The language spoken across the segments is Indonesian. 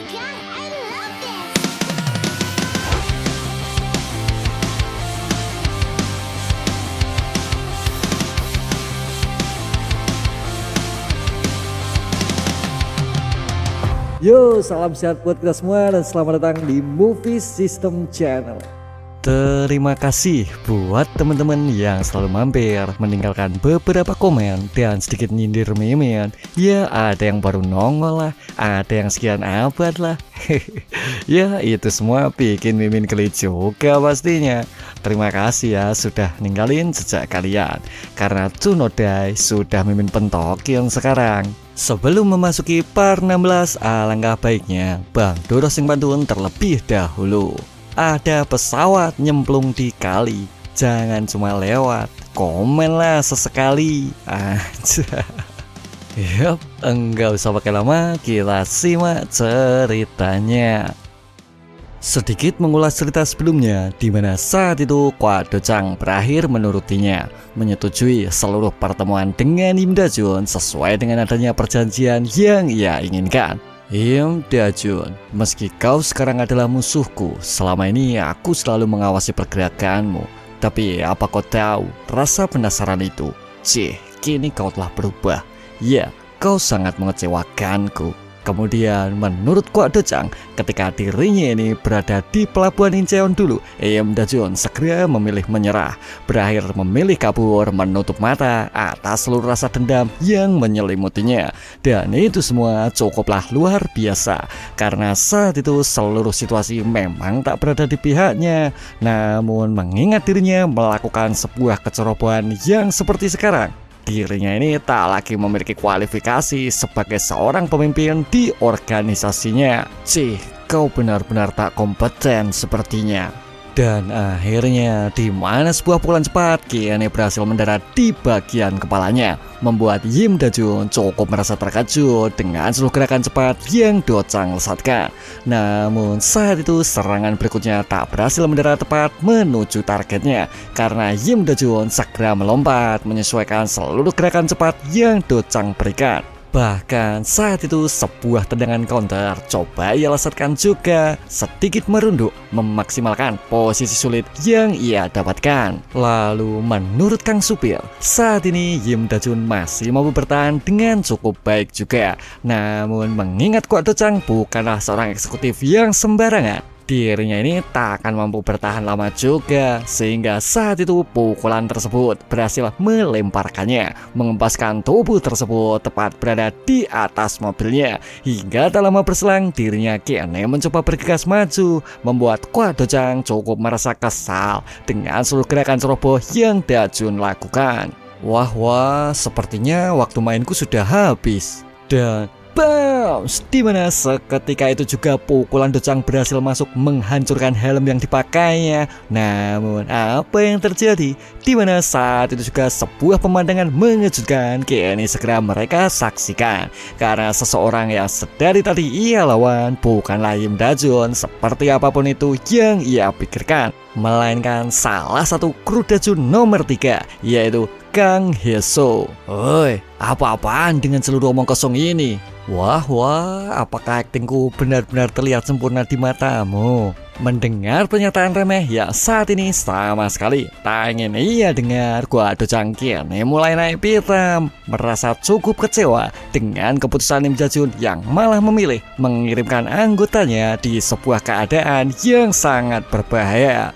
god, I love this! Yo, salam sehat buat kita semua dan selamat datang di Movie System Channel. Terima kasih buat teman-teman yang selalu mampir, meninggalkan beberapa komen dan sedikit nyindir meme. Ya, ada yang baru nongol lah, ada yang sekian abad lah. Ya, itu semua bikin mimin geli juga pastinya. Terima kasih ya sudah ninggalin jejak kalian, karena Tsunodai sudah mimin pentokin sekarang. Sebelum memasuki part 16, alangkah baiknya Bang Doros yang Pantun terlebih dahulu. Ada pesawat nyemplung di kali, jangan cuma lewat, komenlah sesekali aja. Yap, enggak usah pakai lama, kita simak ceritanya. Sedikit mengulas cerita sebelumnya, di mana saat itu Kwa Dojang berakhir menurutinya, menyetujui seluruh pertemuan dengan Im Da-jun sesuai dengan adanya perjanjian yang ia inginkan. Im Da-jun, meski kau sekarang adalah musuhku, selama ini aku selalu mengawasi pergerakanmu. Tapi apa kau tahu, rasa penasaran itu, kini kau telah berubah. Ya, kau sangat mengecewakanku. Kemudian menurut Kwa Dojang, ketika dirinya ini berada di pelabuhan Incheon dulu, Im Da-jun segera memilih menyerah, berakhir memilih kabur, menutup mata atas seluruh rasa dendam yang menyelimutinya. Dan itu semua cukuplah luar biasa, karena saat itu seluruh situasi memang tak berada di pihaknya. Namun mengingat dirinya melakukan sebuah kecerobohan yang seperti sekarang, dirinya ini tak lagi memiliki kualifikasi sebagai seorang pemimpin di organisasinya. Kau benar-benar tak kompeten sepertinya. Dan akhirnya di mana sebuah pukulan cepat kini berhasil mendarat di bagian kepalanya, membuat Im Da-jun cukup merasa terkejut dengan seluruh gerakan cepat yang Dojang lesatkan. Namun saat itu serangan berikutnya tak berhasil mendarat tepat menuju targetnya, karena Im Da-jun segera melompat menyesuaikan seluruh gerakan cepat yang Dojang berikan. Bahkan saat itu sebuah tendangan counter coba ia lesatkan juga, sedikit merunduk memaksimalkan posisi sulit yang ia dapatkan. Lalu menurut Kang Supir, saat ini Im Da-jun masih mampu bertahan dengan cukup baik juga. Namun mengingat Kwa Dojang bukanlah seorang eksekutif yang sembarangan, dirinya ini tak akan mampu bertahan lama juga, sehingga saat itu pukulan tersebut berhasil melemparkannya, mengempaskan tubuh tersebut tepat berada di atas mobilnya. Hingga tak lama berselang dirinya kini mencoba bergegas maju, membuat Kwa Dojang cukup merasa kesal dengan seluruh gerakan ceroboh yang Da-jun lakukan. Wah, sepertinya waktu mainku sudah habis. Dan bounce, dimana seketika itu juga pukulan Dojang berhasil masuk menghancurkan helm yang dipakainya. Namun apa yang terjadi? Dimana saat itu juga sebuah pemandangan mengejutkan kini segera mereka saksikan, karena seseorang yang sedari tadi ia lawan bukanlah Im Da-jun seperti apapun itu yang ia pikirkan, melainkan salah satu kru Da-jun nomor 3, yaitu Kang Hae-soo. Oi, apa-apaan dengan seluruh omong kosong ini? Wah, apakah aktingku benar-benar terlihat sempurna di matamu? Mendengar pernyataan remeh yang saat ini sama sekali tak ingin ia dengar, Kwa Dojang kini mulai naik pitam, merasa cukup kecewa dengan keputusan Im Da-jun yang malah memilih mengirimkan anggotanya di sebuah keadaan yang sangat berbahaya.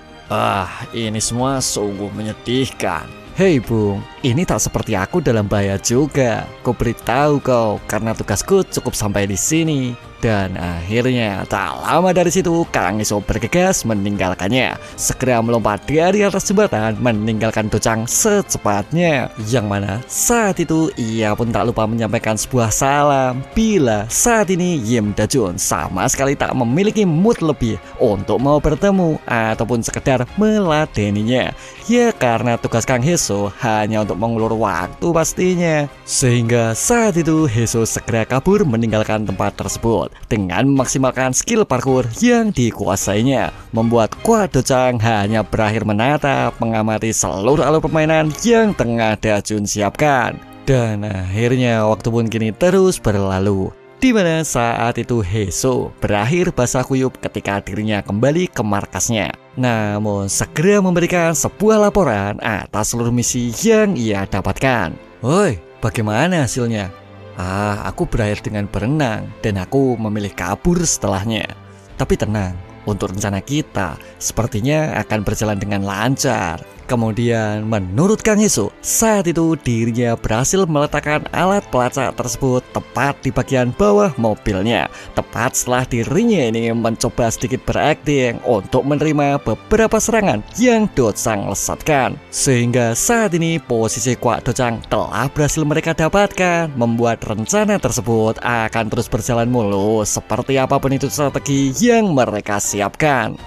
Ini semua sungguh menyedihkan. Hei Bung, ini tak seperti aku dalam bahaya juga. Ku beritahu kau karena tugasku cukup sampai di sini. Dan akhirnya tak lama dari situ Kang Hae-soo bergegas meninggalkannya, segera melompat dari atas jembatan meninggalkan Dojang secepatnya. Yang mana saat itu ia pun tak lupa menyampaikan sebuah salam, bila saat ini Im Da-jun sama sekali tak memiliki mood lebih untuk mau bertemu ataupun sekedar meladeninya. Ya karena tugas Kang Hae-soo hanya untuk mengulur waktu pastinya. Sehingga saat itu Hae-soo segera kabur meninggalkan tempat tersebut dengan memaksimalkan skill parkour yang dikuasainya, membuat Kwa Dojang hanya berakhir menatap mengamati seluruh alur permainan yang tengah Da-jun siapkan. Dan akhirnya waktu pun kini terus berlalu. Di mana saat itu Heso berakhir basah kuyup ketika dirinya kembali ke markasnya. Namun segera memberikan sebuah laporan atas seluruh misi yang ia dapatkan. Woi, bagaimana hasilnya? Aku berakhir dengan berenang dan aku memilih kabur setelahnya. Tapi tenang, untuk rencana kita sepertinya akan berjalan dengan lancar. Kemudian menurut Kang Heso, saat itu dirinya berhasil meletakkan alat pelacak tersebut tepat di bagian bawah mobilnya. Tepat setelah dirinya ini mencoba sedikit berakting untuk menerima beberapa serangan yang Dojang lesatkan. Sehingga saat ini posisi Kwak Dojang telah berhasil mereka dapatkan, membuat rencana tersebut akan terus berjalan mulus seperti apapun itu strategi yang mereka siapkan.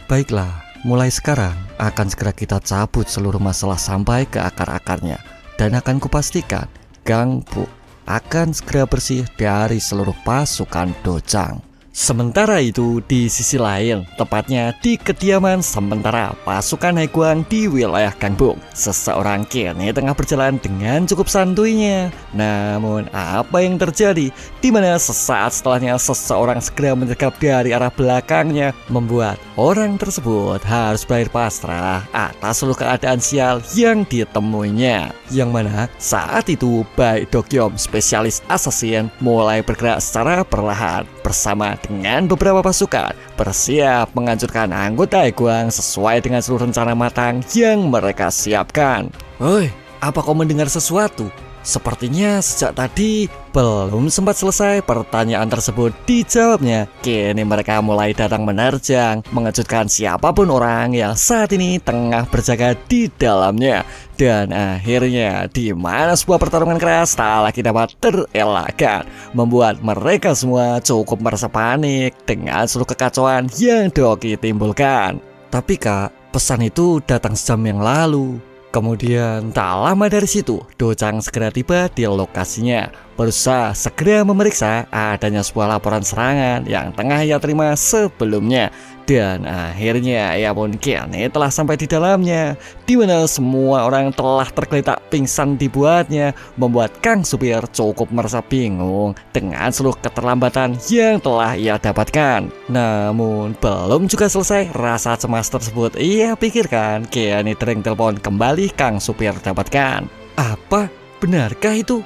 Baiklah. Mulai sekarang akan segera kita cabut seluruh masalah sampai ke akar-akarnya. Dan akan kupastikan Gangbuk akan segera bersih dari seluruh pasukan Dojang. Sementara itu di sisi lain, tepatnya di kediaman sementara pasukan Haiguang di wilayah Gangbuk, seseorang kini tengah berjalan dengan cukup santuinya. Namun apa yang terjadi? Di mana sesaat setelahnya seseorang segera menyergap dari arah belakangnya, membuat orang tersebut harus berakhir pasrah atas seluruh keadaan sial yang ditemuinya. Yang mana saat itu Bai Dokyom, spesialis assassin, mulai bergerak secara perlahan bersama dengan beberapa pasukan bersiap menghancurkan anggota Haiguang sesuai dengan seluruh rencana matang yang mereka siapkan. Woi, apa kau mendengar sesuatu? Sepertinya sejak tadi belum sempat selesai pertanyaan tersebut dijawabnya. Kini mereka mulai datang menerjang, mengejutkan siapapun orang yang saat ini tengah berjaga di dalamnya. Dan akhirnya di mana sebuah pertarungan keras tak lagi dapat terelakkan, membuat mereka semua cukup merasa panik dengan seluruh kekacauan yang Doki timbulkan. Tapi Kak, pesan itu datang sejam yang lalu. Kemudian tak lama dari situ, Dojang segera tiba di lokasinya, berusaha segera memeriksa adanya sebuah laporan serangan yang tengah ia terima sebelumnya. Dan akhirnya ia pun kini telah sampai di dalamnya, di mana semua orang telah tergeletak pingsan dibuatnya, membuat Kang Supir cukup merasa bingung dengan seluruh keterlambatan yang telah ia dapatkan. Namun belum juga selesai rasa cemas tersebut ia pikirkan, kini tering telepon kembali Kang Supir dapatkan. Apa? Benarkah itu?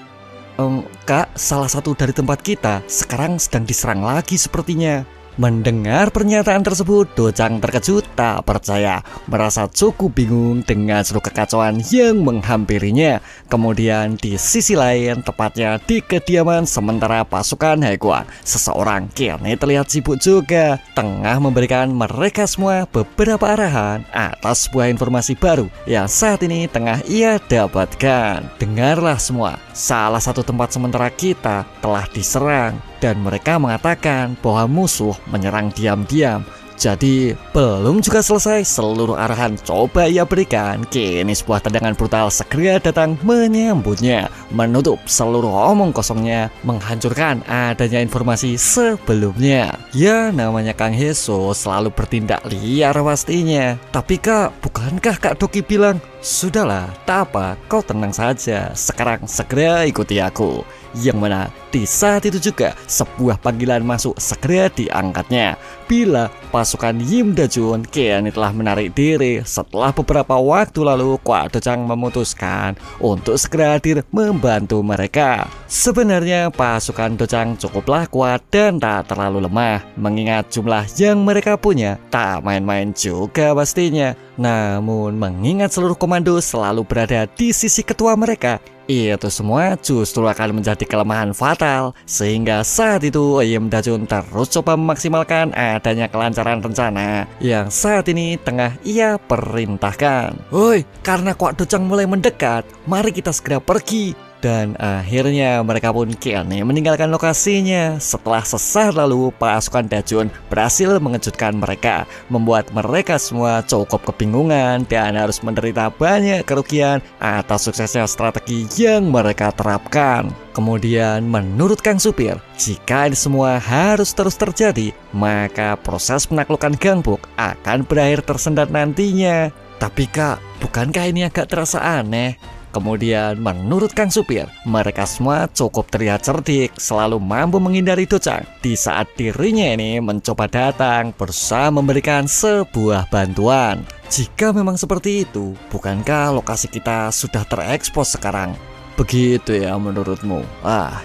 Kak, salah satu dari tempat kita sekarang sedang diserang lagi sepertinya. Mendengar pernyataan tersebut, Dojang terkejut tak percaya, merasa cukup bingung dengan seluruh kekacauan yang menghampirinya. Kemudian di sisi lain, tepatnya di kediaman sementara pasukan Haiguang, seseorang kini terlihat sibuk juga, tengah memberikan mereka semua beberapa arahan atas sebuah informasi baru yang saat ini tengah ia dapatkan. Dengarlah semua, salah satu tempat sementara kita telah diserang. Dan mereka mengatakan bahwa musuh menyerang diam-diam. Jadi belum juga selesai seluruh arahan coba ia berikan, kini sebuah tendangan brutal segera datang menyambutnya, menutup seluruh omong kosongnya, menghancurkan adanya informasi sebelumnya. Ya namanya Kang Heso selalu bertindak liar pastinya. Tapi Kak, bukankah Kak Doki bilang, sudahlah, tak apa, kau tenang saja, sekarang segera ikuti aku. Yang mana di saat itu juga sebuah panggilan masuk segera diangkatnya, bila pasukan Yim Dajun kini telah menarik diri setelah beberapa waktu lalu Kwak Dojang memutuskan untuk segera hadir membantu mereka. Sebenarnya pasukan Dojang cukuplah kuat dan tak terlalu lemah, mengingat jumlah yang mereka punya tak main-main juga pastinya. Namun mengingat seluruh komando selalu berada di sisi ketua mereka, itu semua justru akan menjadi kelemahan fatal. Sehingga saat itu Yim Dajun terus coba memaksimalkan adanya kelancaran rencana yang saat ini tengah ia perintahkan. Woi, karena Kwak Dojang mulai mendekat, mari kita segera pergi. Dan akhirnya mereka pun kini meninggalkan lokasinya. Setelah sesaat lalu pasukan Dajun berhasil mengejutkan mereka, membuat mereka semua cukup kebingungan dan harus menderita banyak kerugian atas suksesnya strategi yang mereka terapkan. Kemudian menurut Kang Supir, jika ini semua harus terus terjadi, maka proses penaklukan Gangbuk akan berakhir tersendat nantinya. Tapi Kak, bukankah ini agak terasa aneh? Kemudian menurut Kang Supir, mereka semua cukup terlihat cerdik, selalu mampu menghindari Dojang di saat dirinya ini mencoba datang berusaha memberikan sebuah bantuan. Jika memang seperti itu, bukankah lokasi kita sudah terekspos sekarang? Begitu ya menurutmu?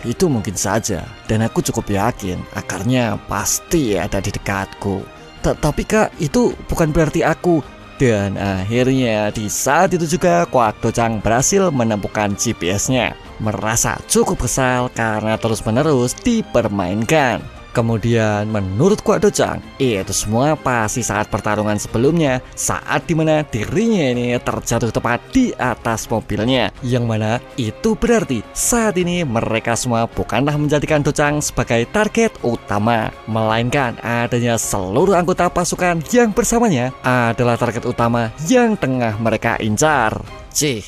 Itu mungkin saja, dan aku cukup yakin akarnya pasti ada di dekatku. Tapi Kak, itu bukan berarti aku. Dan akhirnya di saat itu juga Kwak Dojang berhasil menemukan GPS-nya. Merasa cukup kesal karena terus-menerus dipermainkan. Kemudian menurut Kwak Dojang, itu semua pasti saat pertarungan sebelumnya, saat dimana dirinya ini terjatuh tepat di atas mobilnya. Yang mana itu berarti saat ini mereka semua bukanlah menjadikan Dojang sebagai target utama, melainkan adanya seluruh anggota pasukan yang bersamanya adalah target utama yang tengah mereka incar.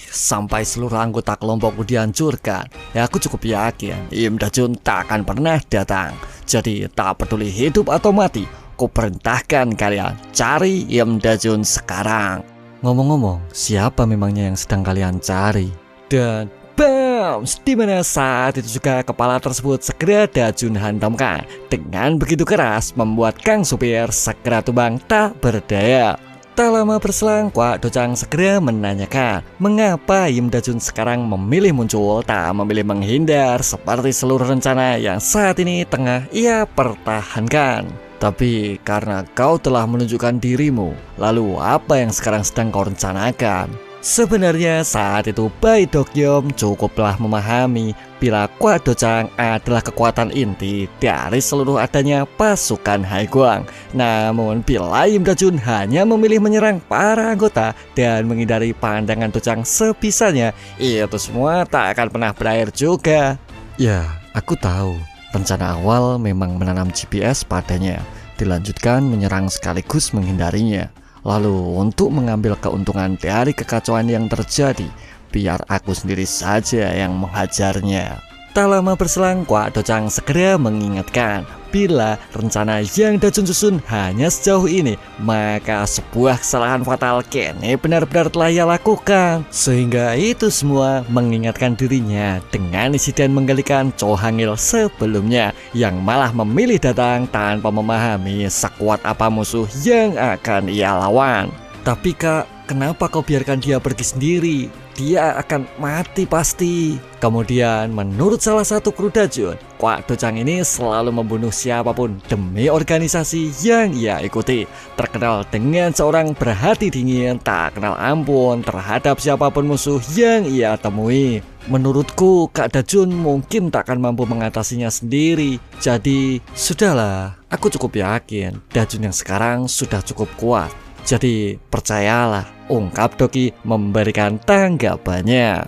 Sampai seluruh anggota kelompokku dihancurkan, ya aku cukup yakin Im Da-jun tak akan pernah datang. Jadi tak peduli hidup atau mati, ku perintahkan kalian cari Im Da-jun sekarang. Ngomong-ngomong, siapa memangnya yang sedang kalian cari? Dan bam, dimana saat itu juga kepala tersebut segera Da-jun hantamkan dengan begitu keras, membuat Kang Supir segera tumbang tak berdaya. Tak lama berselang, Kwak Dojang segera menanyakan mengapa Im Da-jun sekarang memilih muncul, tak memilih menghindar seperti seluruh rencana yang saat ini tengah ia pertahankan. Tapi karena kau telah menunjukkan dirimu, lalu apa yang sekarang sedang kau rencanakan? Sebenarnya saat itu Bai Dokyeom cukuplah memahami bila Kwak Dojang adalah kekuatan inti dari seluruh adanya pasukan Haiguang. Namun bila Im Da-jun hanya memilih menyerang para anggota dan menghindari pandangan Dojang sebisanya, itu semua tak akan pernah berakhir juga. Ya, aku tahu rencana awal memang menanam GPS padanya, dilanjutkan menyerang sekaligus menghindarinya. Lalu untuk mengambil keuntungan dari kekacauan yang terjadi, biar aku sendiri saja yang menghajarnya. Tak lama berselang, Kwak Dojang segera mengingatkan bila rencana yang Da-jun susun hanya sejauh ini, maka sebuah kesalahan fatal kini benar-benar telah ia lakukan. Sehingga itu semua mengingatkan dirinya dengan insiden menggalikan Cho Hangil sebelumnya, yang malah memilih datang tanpa memahami sekuat apa musuh yang akan ia lawan. Tapi Kak, kenapa kau biarkan dia pergi sendiri? Dia akan mati pasti. Kemudian menurut salah satu kru Da-jun, Kwak Dojang ini selalu membunuh siapapun demi organisasi yang ia ikuti. Terkenal dengan seorang berhati dingin, tak kenal ampun terhadap siapapun musuh yang ia temui. Menurutku Kak Da-jun mungkin tak akan mampu mengatasinya sendiri. Jadi sudahlah, aku cukup yakin Da-jun yang sekarang sudah cukup kuat. Jadi percayalah, ungkap Doki memberikan tanggapannya.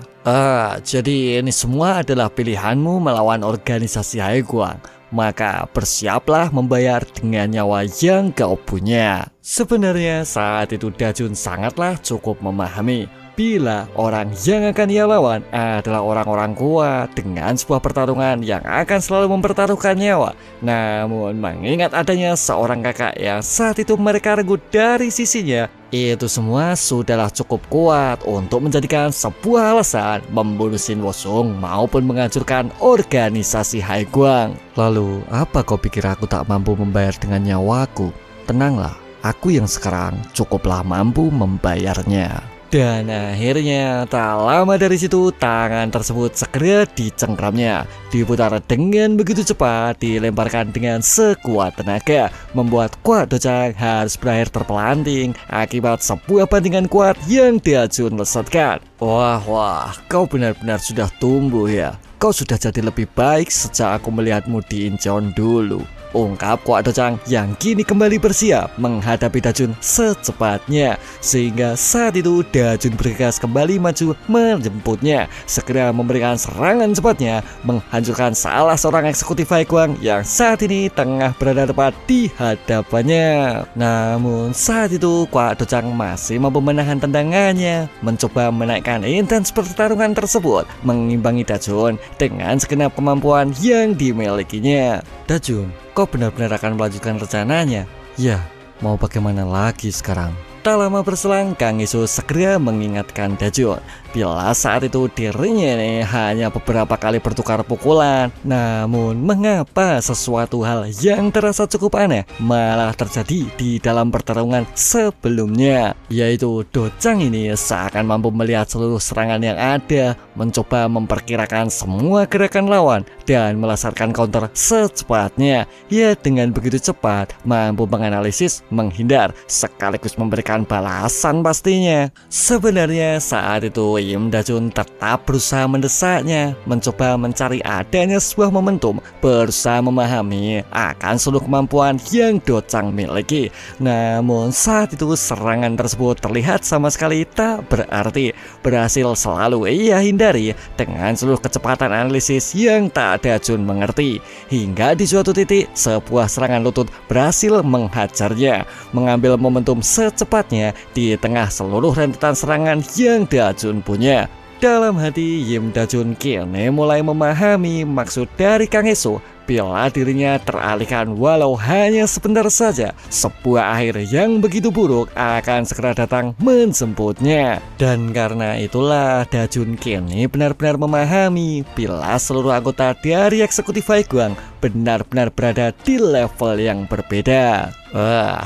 Jadi ini semua adalah pilihanmu melawan organisasi Haiguang. Maka bersiaplah membayar dengan nyawa yang kau punya. Sebenarnya saat itu Da-jun sangatlah cukup memahami bila orang yang akan ia lawan adalah orang-orang kuat dengan sebuah pertarungan yang akan selalu mempertaruhkan nyawa. Namun mengingat adanya seorang kakak yang saat itu mereka renggut dari sisinya, itu semua sudahlah cukup kuat untuk menjadikan sebuah alasan membunuh Shin Woo-sung maupun menghancurkan organisasi Haiguang. Lalu apa kau pikir aku tak mampu membayar dengan nyawaku? Tenanglah, aku yang sekarang cukuplah mampu membayarnya. Dan akhirnya tak lama dari situ tangan tersebut segera dicengkramnya, diputar dengan begitu cepat, dilemparkan dengan sekuat tenaga, membuat Kwak Dojang harus berakhir terpelanting akibat sebuah bantingan kuat yang Da-jun lesatkan. Wah, kau benar-benar sudah tumbuh ya. Kau sudah jadi lebih baik sejak aku melihatmu di Incheon dulu, ungkap Kwak Dojang yang kini kembali bersiap menghadapi Da-jun secepatnya. Sehingga saat itu Da-jun bergegas kembali maju menjemputnya, segera memberikan serangan cepatnya, menghancurkan salah seorang eksekutif Haiguang yang saat ini tengah berada tepat di hadapannya. Namun saat itu Kwak Dojang masih mampu menahan tendangannya, mencoba menaikkan intens pertarungan tersebut, mengimbangi Da-jun dengan segenap kemampuan yang dimilikinya. Da-jun, kau benar-benar akan melanjutkan rencananya? Ya, mau bagaimana lagi sekarang? Tak lama berselang, Kang Isu segera mengingatkan Dajun bila saat itu dirinya ini hanya beberapa kali bertukar pukulan. Namun mengapa sesuatu hal yang terasa cukup aneh malah terjadi di dalam pertarungan sebelumnya, yaitu Dojang ini seakan mampu melihat seluruh serangan yang ada, mencoba memperkirakan semua gerakan lawan dan melesatkan counter secepatnya. Ya, dengan begitu cepat mampu menganalisis, menghindar, sekaligus memberikan balasan pastinya. Sebenarnya saat itu Im Dajun tetap berusaha mendesaknya, mencoba mencari adanya sebuah momentum, berusaha memahami akan seluruh kemampuan yang Dojang miliki. Namun saat itu serangan tersebut terlihat sama sekali tak berarti, berhasil selalu ia hindari dengan seluruh kecepatan analisis yang tak Dajun mengerti. Hingga di suatu titik sebuah serangan lutut berhasil menghajarnya, mengambil momentum secepatnya di tengah seluruh rentetan serangan yang Dajun punya. Dalam hati Im Dajun kini mulai memahami maksud dari Kang Isu bila dirinya teralihkan walau hanya sebentar saja. Sebuah akhir yang begitu buruk akan segera datang menjemputnya. Dan karena itulah Dajun kini benar-benar memahami bila seluruh anggota dari eksekutif Haiguang benar-benar berada di level yang berbeda.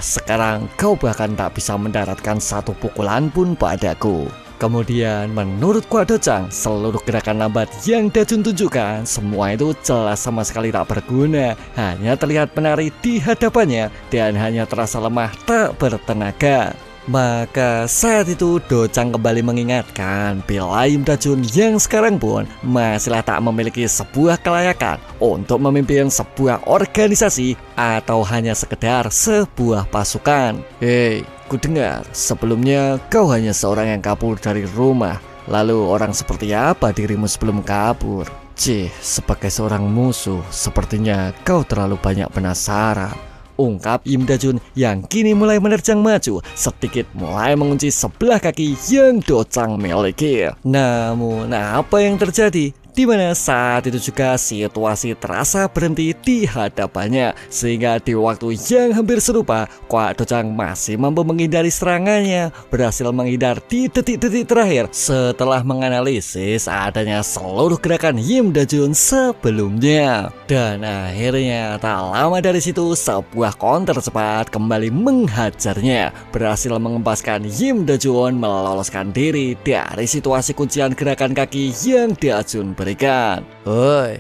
Sekarang kau bahkan tak bisa mendaratkan satu pukulan pun padaku. Kemudian menurut Kwa Dojang, seluruh gerakan lambat yang Dajun tunjukkan semua itu jelas sama sekali tak berguna, hanya terlihat menari di hadapannya dan hanya terasa lemah tak bertenaga. Maka saat itu Dojang kembali mengingatkan bila Im Dajun yang sekarang pun masihlah tak memiliki sebuah kelayakan untuk memimpin sebuah organisasi atau hanya sekedar sebuah pasukan. Hei, ku dengar sebelumnya kau hanya seorang yang kabur dari rumah. Lalu orang seperti apa dirimu sebelum kabur? Sebagai seorang musuh, sepertinya kau terlalu banyak penasaran, ungkap Im Dajun yang kini mulai menerjang maju, sedikit mulai mengunci sebelah kaki yang Dojang miliki. Namun apa yang terjadi? Di mana saat itu juga situasi terasa berhenti di hadapannya, sehingga di waktu yang hampir serupa Kwa Dojang masih mampu menghindari serangannya, berhasil menghindar di detik-detik terakhir setelah menganalisis adanya seluruh gerakan Im Dajun sebelumnya. Dan akhirnya tak lama dari situ sebuah counter cepat kembali menghajarnya, berhasil mengempaskan Im Dajun meloloskan diri dari situasi kuncian gerakan kaki yang Dajun berikan.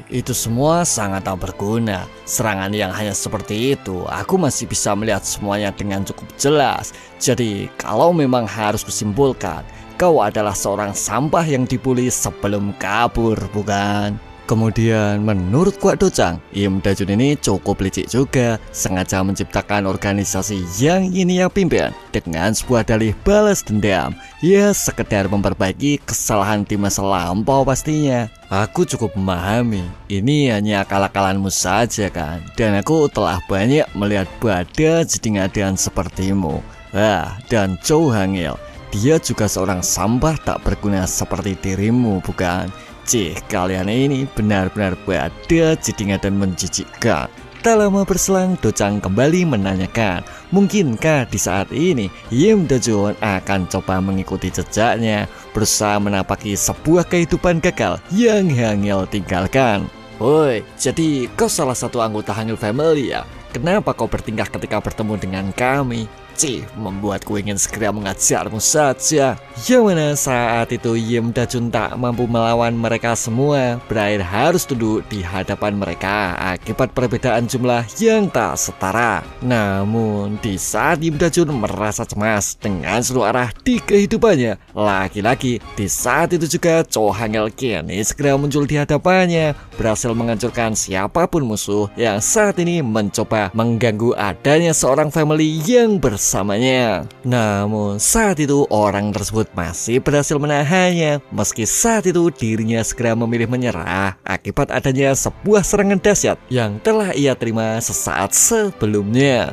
Itu semua sangat tak berguna. Serangan yang hanya seperti itu, aku masih bisa melihat semuanya dengan cukup jelas. Jadi kalau memang harus kusimpulkan, kau adalah seorang sampah yang dibully sebelum kabur, bukan? Kemudian menurut Kwa Dojang, Im Dajun ini cukup licik juga, sengaja menciptakan organisasi yang ini ia pimpin dengan sebuah dalih balas dendam. Ya, sekedar memperbaiki kesalahan di masa lampau pastinya. Aku cukup memahami, ini hanya akal-akalanmu saja kan, dan aku telah banyak melihat badan jeding-adian sepertimu. Dan Chow Hangil, dia juga seorang sampah tak berguna seperti dirimu, bukan? Kalian ini benar-benar pada jadinya dan menjijikkan. Tak lama berselang, Dojang kembali menanyakan, mungkinkah di saat ini Im Dajun akan coba mengikuti jejaknya, berusaha menapaki sebuah kehidupan gagal yang Hangil tinggalkan. Jadi kau salah satu anggota Hangil Family ya? Kenapa kau bertingkah ketika bertemu dengan kami? Membuatku ingin segera mengajarmu saja. Yang mana saat itu Im Dajun tak mampu melawan mereka semua, berakhir harus tunduk di hadapan mereka akibat perbedaan jumlah yang tak setara. Namun di saat Im Dajun merasa cemas dengan seluruh arah di kehidupannya, lagi-lagi di saat itu juga Chow Hangil kini segera muncul di hadapannya, berhasil menghancurkan siapapun musuh yang saat ini mencoba mengganggu adanya seorang family yang bersamanya. Namun saat itu orang tersebut masih berhasil menahannya, meski saat itu dirinya segera memilih menyerah akibat adanya sebuah serangan dahsyat yang telah ia terima sesaat sebelumnya.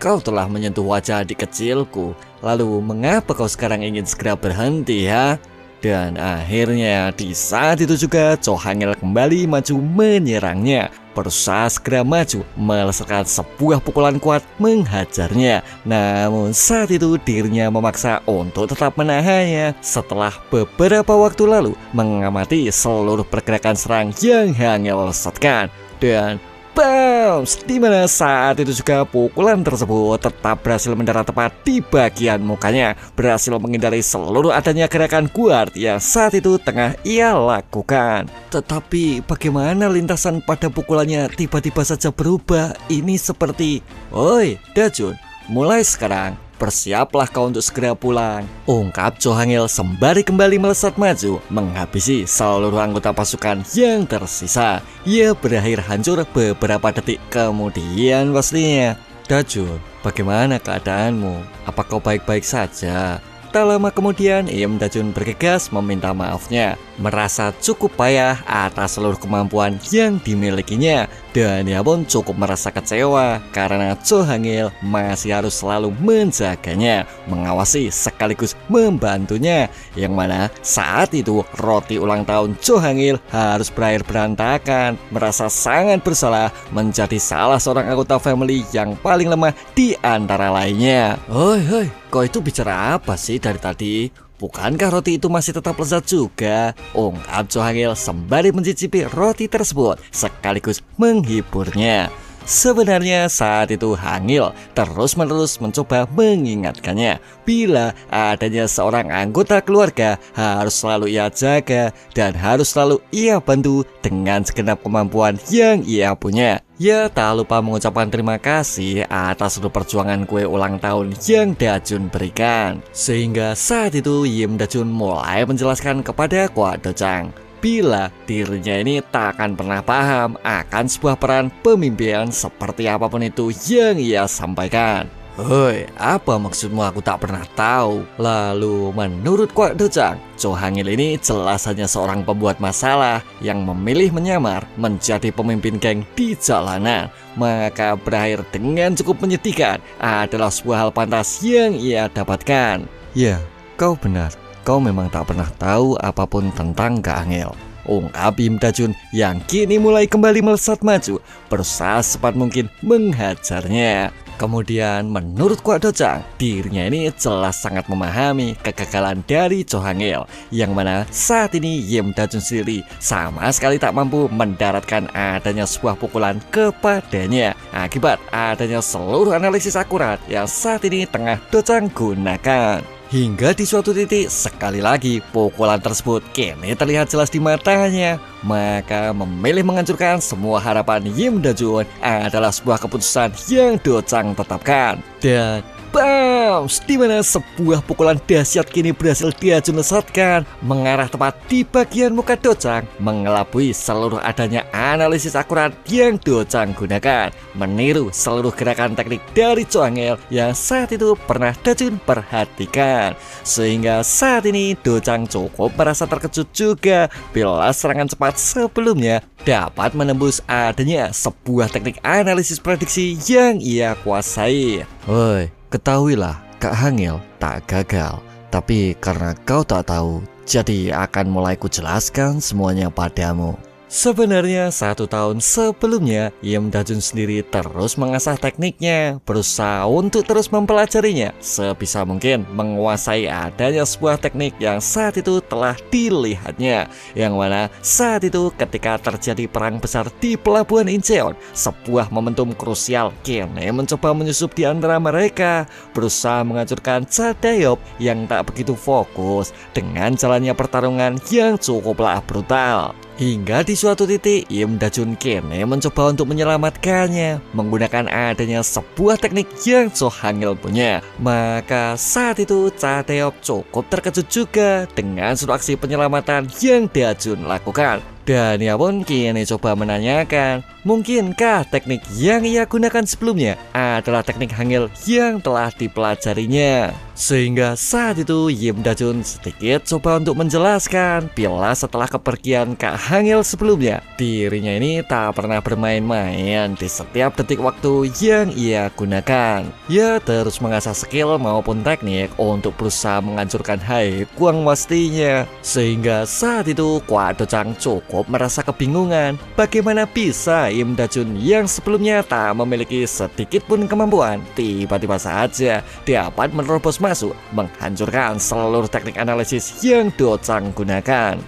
Kau telah menyentuh wajah adik kecilku, lalu mengapa kau sekarang ingin segera berhenti ya? Dan akhirnya di saat itu juga Chow Hangil kembali maju menyerangnya, berusaha segera maju melesatkan sebuah pukulan kuat menghajarnya. Namun saat itu dirinya memaksa untuk tetap menahannya setelah beberapa waktu lalu mengamati seluruh pergerakan serang yang Hangil lesatkan. Dan bounce, dimana saat itu juga pukulan tersebut tetap berhasil mendarat tepat di bagian mukanya, berhasil menghindari seluruh adanya gerakan guard yang saat itu tengah ia lakukan. Tetapi bagaimana lintasan pada pukulannya tiba-tiba saja berubah? Ini seperti, "Oi, Dajun, mulai sekarang bersiaplah kau untuk segera pulang," ungkap Cho Hangil sembari kembali melesat maju menghabisi seluruh anggota pasukan yang tersisa. Ia berakhir hancur beberapa detik kemudian pastinya. "Dajun, bagaimana keadaanmu? Apa kau baik-baik saja?" Tak lama kemudian Im Dajun bergegas meminta maafnya, merasa cukup payah atas seluruh kemampuan yang dimilikinya, dan ia pun cukup merasa kecewa karena Cho Hangil masih harus selalu menjaganya, mengawasi sekaligus membantunya, yang mana saat itu roti ulang tahun Cho Hangil harus berakhir berantakan. Merasa sangat bersalah menjadi salah seorang anggota family yang paling lemah di antara lainnya. Hoi, kau itu bicara apa sih dari tadi? Bukankah roti itu masih tetap lezat juga? Ungkap Cho Hangil sembari mencicipi roti tersebut sekaligus menghiburnya. Sebenarnya saat itu Hangil terus-menerus mencoba mengingatkannya bila adanya seorang anggota keluarga harus selalu ia jaga dan harus selalu ia bantu dengan segenap kemampuan yang ia punya. Ia tak lupa mengucapkan terima kasih atas seluruh perjuangan kue ulang tahun yang Dajun berikan. Sehingga saat itu Im Dajun mulai menjelaskan kepada Kwa Do-chang bila dirinya ini tak akan pernah paham akan sebuah peran pemimpinan seperti apapun itu yang ia sampaikan. "Hoi, apa maksudmu aku tak pernah tahu?" Lalu menurut Kwa Do-chang, Cho Hangil ini jelas hanya seorang pembuat masalah yang memilih menyamar menjadi pemimpin geng di jalanan. Maka berakhir dengan cukup menyedihkan adalah sebuah hal pantas yang ia dapatkan. "Ya, kau benar. Kau memang tak pernah tahu apapun tentang Kak Hangil," ungkap Im Dajun yang kini mulai kembali melesat maju, berusaha secepat mungkin menghajarnya. Kemudian menurut Kwa Do-chang, dirinya ini jelas sangat memahami kegagalan dari Cho Hangil, yang mana saat ini Im Dajun sendiri sama sekali tak mampu mendaratkan adanya sebuah pukulan kepadanya akibat adanya seluruh analisis akurat yang saat ini tengah Do-chang gunakan. Hingga di suatu titik sekali lagi pukulan tersebut kini terlihat jelas di matanya. Maka memilih menghancurkan semua harapan Im Dajun adalah sebuah keputusan yang Do-chang tetapkan. Dan bounce, dimana sebuah pukulan dahsyat kini berhasil Dajun lesatkan mengarah tepat di bagian muka Do-chang, mengelabui seluruh adanya analisis akurat yang Do-chang gunakan, meniru seluruh gerakan teknik dari Cho Hangil yang saat itu pernah Dajun perhatikan. Sehingga saat ini Do-chang cukup merasa terkejut juga bila serangan cepat sebelumnya dapat menembus adanya sebuah teknik analisis prediksi yang ia kuasai. "Woi, ketahuilah, Kak Hangil tak gagal, tapi karena kau tak tahu, jadi akan mulai kujelaskan semuanya padamu." Sebenarnya 1 tahun sebelumnya Im Dajun sendiri terus mengasah tekniknya, berusaha untuk terus mempelajarinya sebisa mungkin menguasai adanya sebuah teknik yang saat itu telah dilihatnya, yang mana saat itu ketika terjadi perang besar di pelabuhan Incheon, sebuah momentum krusial kini mencoba menyusup di antara mereka, berusaha menghancurkan Cha Tae-yeop yang tak begitu fokus dengan jalannya pertarungan yang cukuplah brutal. Hingga di suatu titik Im Dajun kini mencoba untuk menyelamatkannya menggunakan adanya sebuah teknik yang Cho Hangil punya. Maka saat itu Cha Tae-yeop cukup terkejut juga dengan seluruh aksi penyelamatan yang Dajun lakukan. Dan ia pun kini coba menanyakan, mungkinkah teknik yang ia gunakan sebelumnya adalah teknik Hangil yang telah dipelajarinya. Sehingga saat itu Im Dajun sedikit coba untuk menjelaskan bila setelah kepergian Kak Hangil sebelumnya, dirinya ini tak pernah bermain-main di setiap detik waktu yang ia gunakan. Ia terus mengasah skill maupun teknik untuk berusaha menghancurkan Hai Kwang pastinya. Sehingga saat itu Kwa Do-chang cukup merasa kebingungan bagaimana bisa Im Da-jun yang sebelumnya tak memiliki sedikit pun kemampuan tiba-tiba saja dapat menerobos masuk menghancurkan seluruh teknik analisis yang Do Chang gunakan.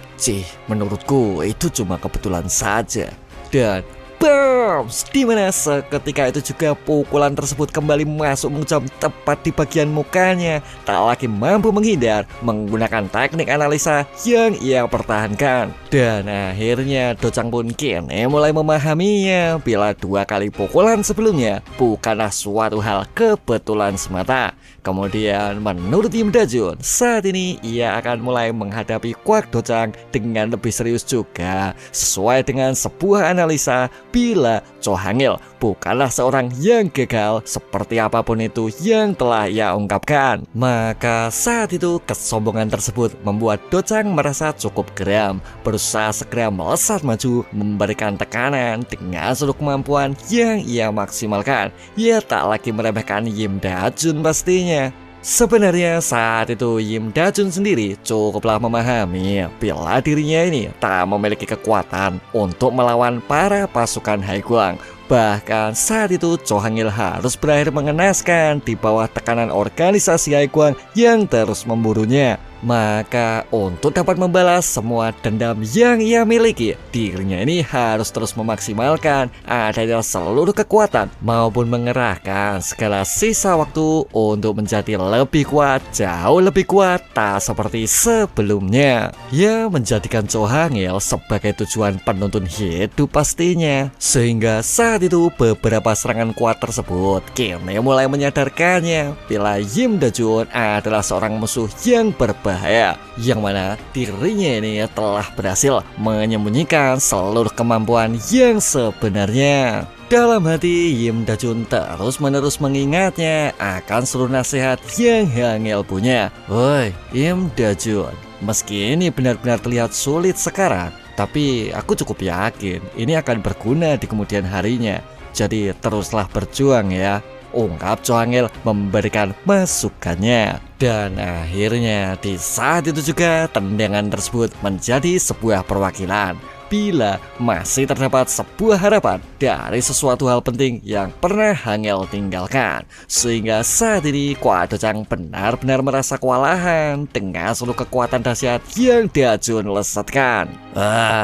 Menurutku itu cuma kebetulan saja. Dan boom! Dimana seketika itu juga pukulan tersebut kembali masuk mengucap tepat di bagian mukanya. Tak lagi mampu menghindar menggunakan teknik analisa yang ia pertahankan. Dan akhirnya Do Chang pun kini mulai memahaminya bila 2 kali pukulan sebelumnya bukanlah suatu hal kebetulan semata. Kemudian menurut Im Da-jun, saat ini ia akan mulai menghadapi Kwak Do Chang dengan lebih serius juga, sesuai dengan sebuah analisa bila Cho Hang-il bukanlah seorang yang gagal seperti apapun itu yang telah ia ungkapkan. Maka saat itu kesombongan tersebut membuat Do Chang merasa cukup geram, berusaha segera melesat maju memberikan tekanan dengan seluruh kemampuan yang ia maksimalkan. Ia tak lagi meremehkan Im Da-jun pastinya. Sebenarnya saat itu Im Da-jun sendiri cukuplah memahami bila dirinya ini tak memiliki kekuatan untuk melawan para pasukan Haiguang. Bahkan saat itu Cho Hang-il harus berakhir mengenaskan di bawah tekanan organisasi Haiguang yang terus memburunya. Maka untuk dapat membalas semua dendam yang ia miliki, dirinya ini harus terus memaksimalkan adanya seluruh kekuatan maupun mengerahkan segala sisa waktu untuk menjadi lebih kuat, jauh lebih kuat, tak seperti sebelumnya. Ia menjadikan Cho Hang-il sebagai tujuan penuntun hidup pastinya. Sehingga saat itu beberapa serangan kuat tersebut kini mulai menyadarkannya bila Im Da-jun adalah seorang musuh yang berbahaya, yang mana dirinya ini telah berhasil menyembunyikan seluruh kemampuan yang sebenarnya. Dalam hati Im Da-jun terus-menerus mengingatnya akan seluruh nasihat yang Hang-il punya. Woi Im Da-jun, meski ini benar-benar terlihat sulit sekarang, tapi aku cukup yakin ini akan berguna di kemudian harinya. Jadi teruslah berjuang ya, ungkap Cho Hang-il memberikan masukannya. Dan akhirnya di saat itu juga tendangan tersebut menjadi sebuah perwakilan bila masih terdapat sebuah harapan dari sesuatu hal penting yang pernah Hang-il tinggalkan. Sehingga saat ini Kwak Do Chang benar-benar merasa kewalahan dengan seluruh kekuatan dahsyat yang Da-jun lesatkan.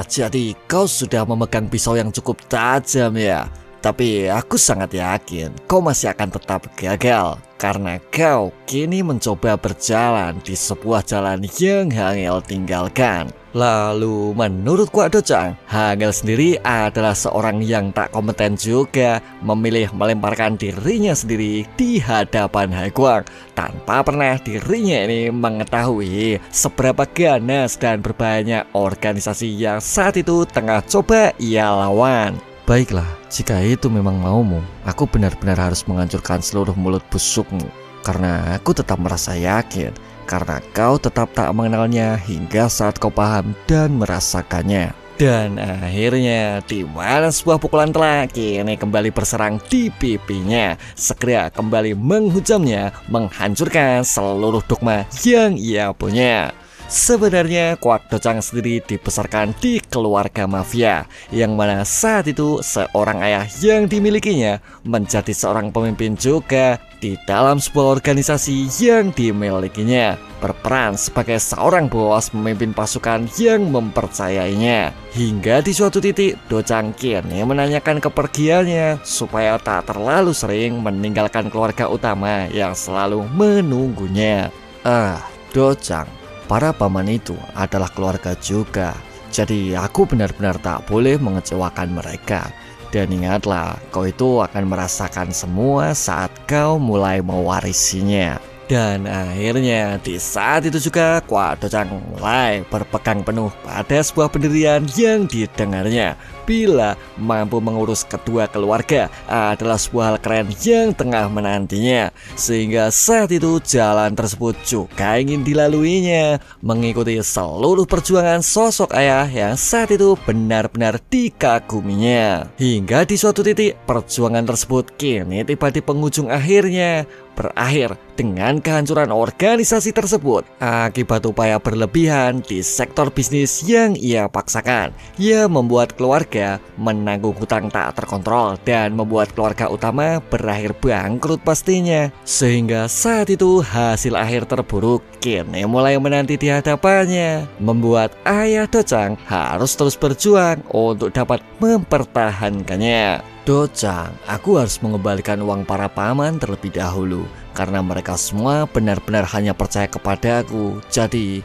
Jadi kau sudah memegang pisau yang cukup tajam ya. Tapi aku sangat yakin kau masih akan tetap gagal, karena kau kini mencoba berjalan di sebuah jalan yang Hang-il tinggalkan. Lalu menurut Kwak Do Chang, Hang-il sendiri adalah seorang yang tak kompeten juga, memilih melemparkan dirinya sendiri di hadapan Haiguang tanpa pernah dirinya ini mengetahui seberapa ganas dan berbahayanya organisasi yang saat itu tengah coba ia lawan. Baiklah, jika itu memang maumu, aku benar-benar harus menghancurkan seluruh mulut busukmu. Karena aku tetap merasa yakin, karena kau tetap tak mengenalnya hingga saat kau paham dan merasakannya. Dan akhirnya di mana sebuah pukulan telak kini kembali berserang di pipinya, segera kembali menghujamnya, menghancurkan seluruh dogma yang ia punya. Sebenarnya Kwak Do Chang sendiri dibesarkan di keluarga mafia, yang mana saat itu seorang ayah yang dimilikinya menjadi seorang pemimpin juga di dalam sebuah organisasi yang dimilikinya, berperan sebagai seorang bos memimpin pasukan yang mempercayainya. Hingga di suatu titik Do Chang kini menanyakan kepergiannya supaya tak terlalu sering meninggalkan keluarga utama yang selalu menunggunya. Do Chang, para paman itu adalah keluarga juga, jadi aku benar-benar tak boleh mengecewakan mereka. Dan ingatlah, kau itu akan merasakan semua saat kau mulai mewarisinya. Dan akhirnya di saat itu juga Kwak Do Chang mulai berpegang penuh pada sebuah pendirian yang didengarnya, bila mampu mengurus kedua keluarga adalah sebuah hal keren yang tengah menantinya. Sehingga saat itu jalan tersebut juga ingin dilaluinya, mengikuti seluruh perjuangan sosok ayah yang saat itu benar-benar dikaguminya. Hingga di suatu titik perjuangan tersebut kini tiba di penghujung akhirnya, berakhir dengan kehancuran organisasi tersebut akibat upaya berlebihan di sektor bisnis yang ia paksakan. Ia membuat keluarga keluarga, menanggung hutang tak terkontrol, dan membuat keluarga utama berakhir bangkrut pastinya. Sehingga saat itu hasil akhir terburuk kini mulai menanti di hadapannya, membuat ayah Dojang harus terus berjuang untuk dapat mempertahankannya. Dojang, aku harus mengembalikan uang para paman terlebih dahulu, karena mereka semua benar-benar hanya percaya kepadaku. Jadi,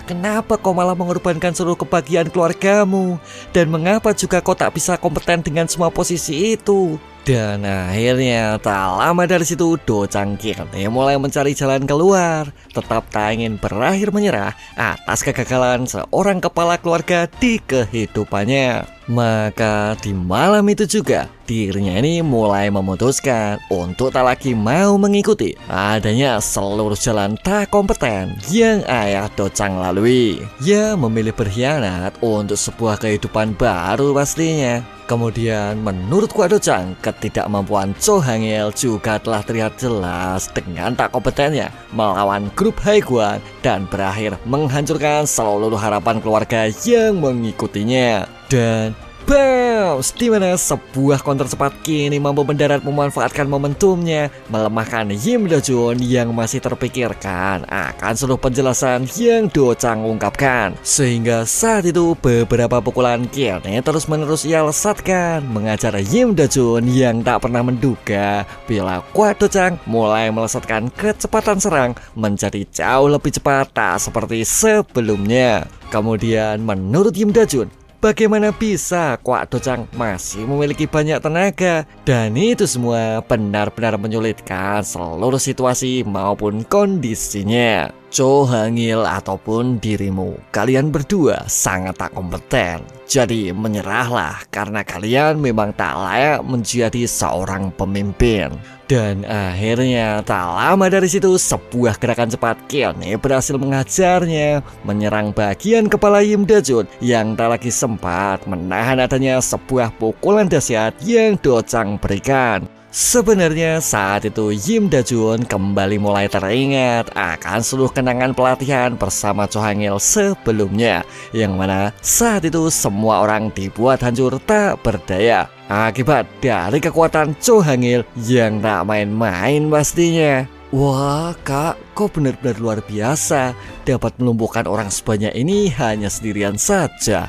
kenapa kau malah mengorbankan seluruh kebahagiaan keluargamu? Dan mengapa juga kau tak bisa kompeten dengan semua posisi itu? Dan akhirnya tak lama dari situ Dojang kini mulai mencari jalan keluar, tetap tak ingin berakhir menyerah atas kegagalan seorang kepala keluarga di kehidupannya. Maka di malam itu juga dirinya ini mulai memutuskan untuk tak lagi mau mengikuti adanya seluruh jalan tak kompeten yang ayah Dojang lalui. Ia memilih berkhianat untuk sebuah kehidupan baru pastinya. Kemudian menurut Kwa Dojang, ketidakmampuan Cho Hangil juga telah terlihat jelas dengan tak kompetennya melawan grup Haiguan dan berakhir menghancurkan seluruh harapan keluarga yang mengikutinya. Dan bounce, dimana sebuah counter cepat kini mampu mendarat memanfaatkan momentumnya, melemahkan Yim Do-jun yang masih terpikirkan akan seluruh penjelasan yang Dojang ungkapkan. Sehingga saat itu beberapa pukulan kini terus-menerus ia lesatkan, mengajar Yim Do-jun yang tak pernah menduga bila Kwa Dojang mulai melesatkan kecepatan serang menjadi jauh lebih cepat tak seperti sebelumnya. Kemudian menurut Yim Do-jun, bagaimana bisa Kwa Dojang masih memiliki banyak tenaga? Dan itu semua benar-benar menyulitkan seluruh situasi maupun kondisinya. Cho Hangil ataupun dirimu, kalian berdua sangat tak kompeten. Jadi menyerahlah karena kalian memang tak layak menjadi seorang pemimpin. Dan akhirnya tak lama dari situ sebuah gerakan cepat kini berhasil mengajarnya, menyerang bagian kepala Yim Do-jun yang tak lagi sempat menahan adanya sebuah pukulan dahsyat yang Dojang berikan. Sebenarnya saat itu Yim Do-jun kembali mulai teringat akan seluruh kenangan pelatihan bersama Cho Hangil sebelumnya, yang mana saat itu semua orang dibuat hancur tak berdaya akibat dari kekuatan Cho Hangil yang tak main-main pastinya. Wah kak, kau benar-benar luar biasa, dapat melumpuhkan orang sebanyak ini hanya sendirian saja.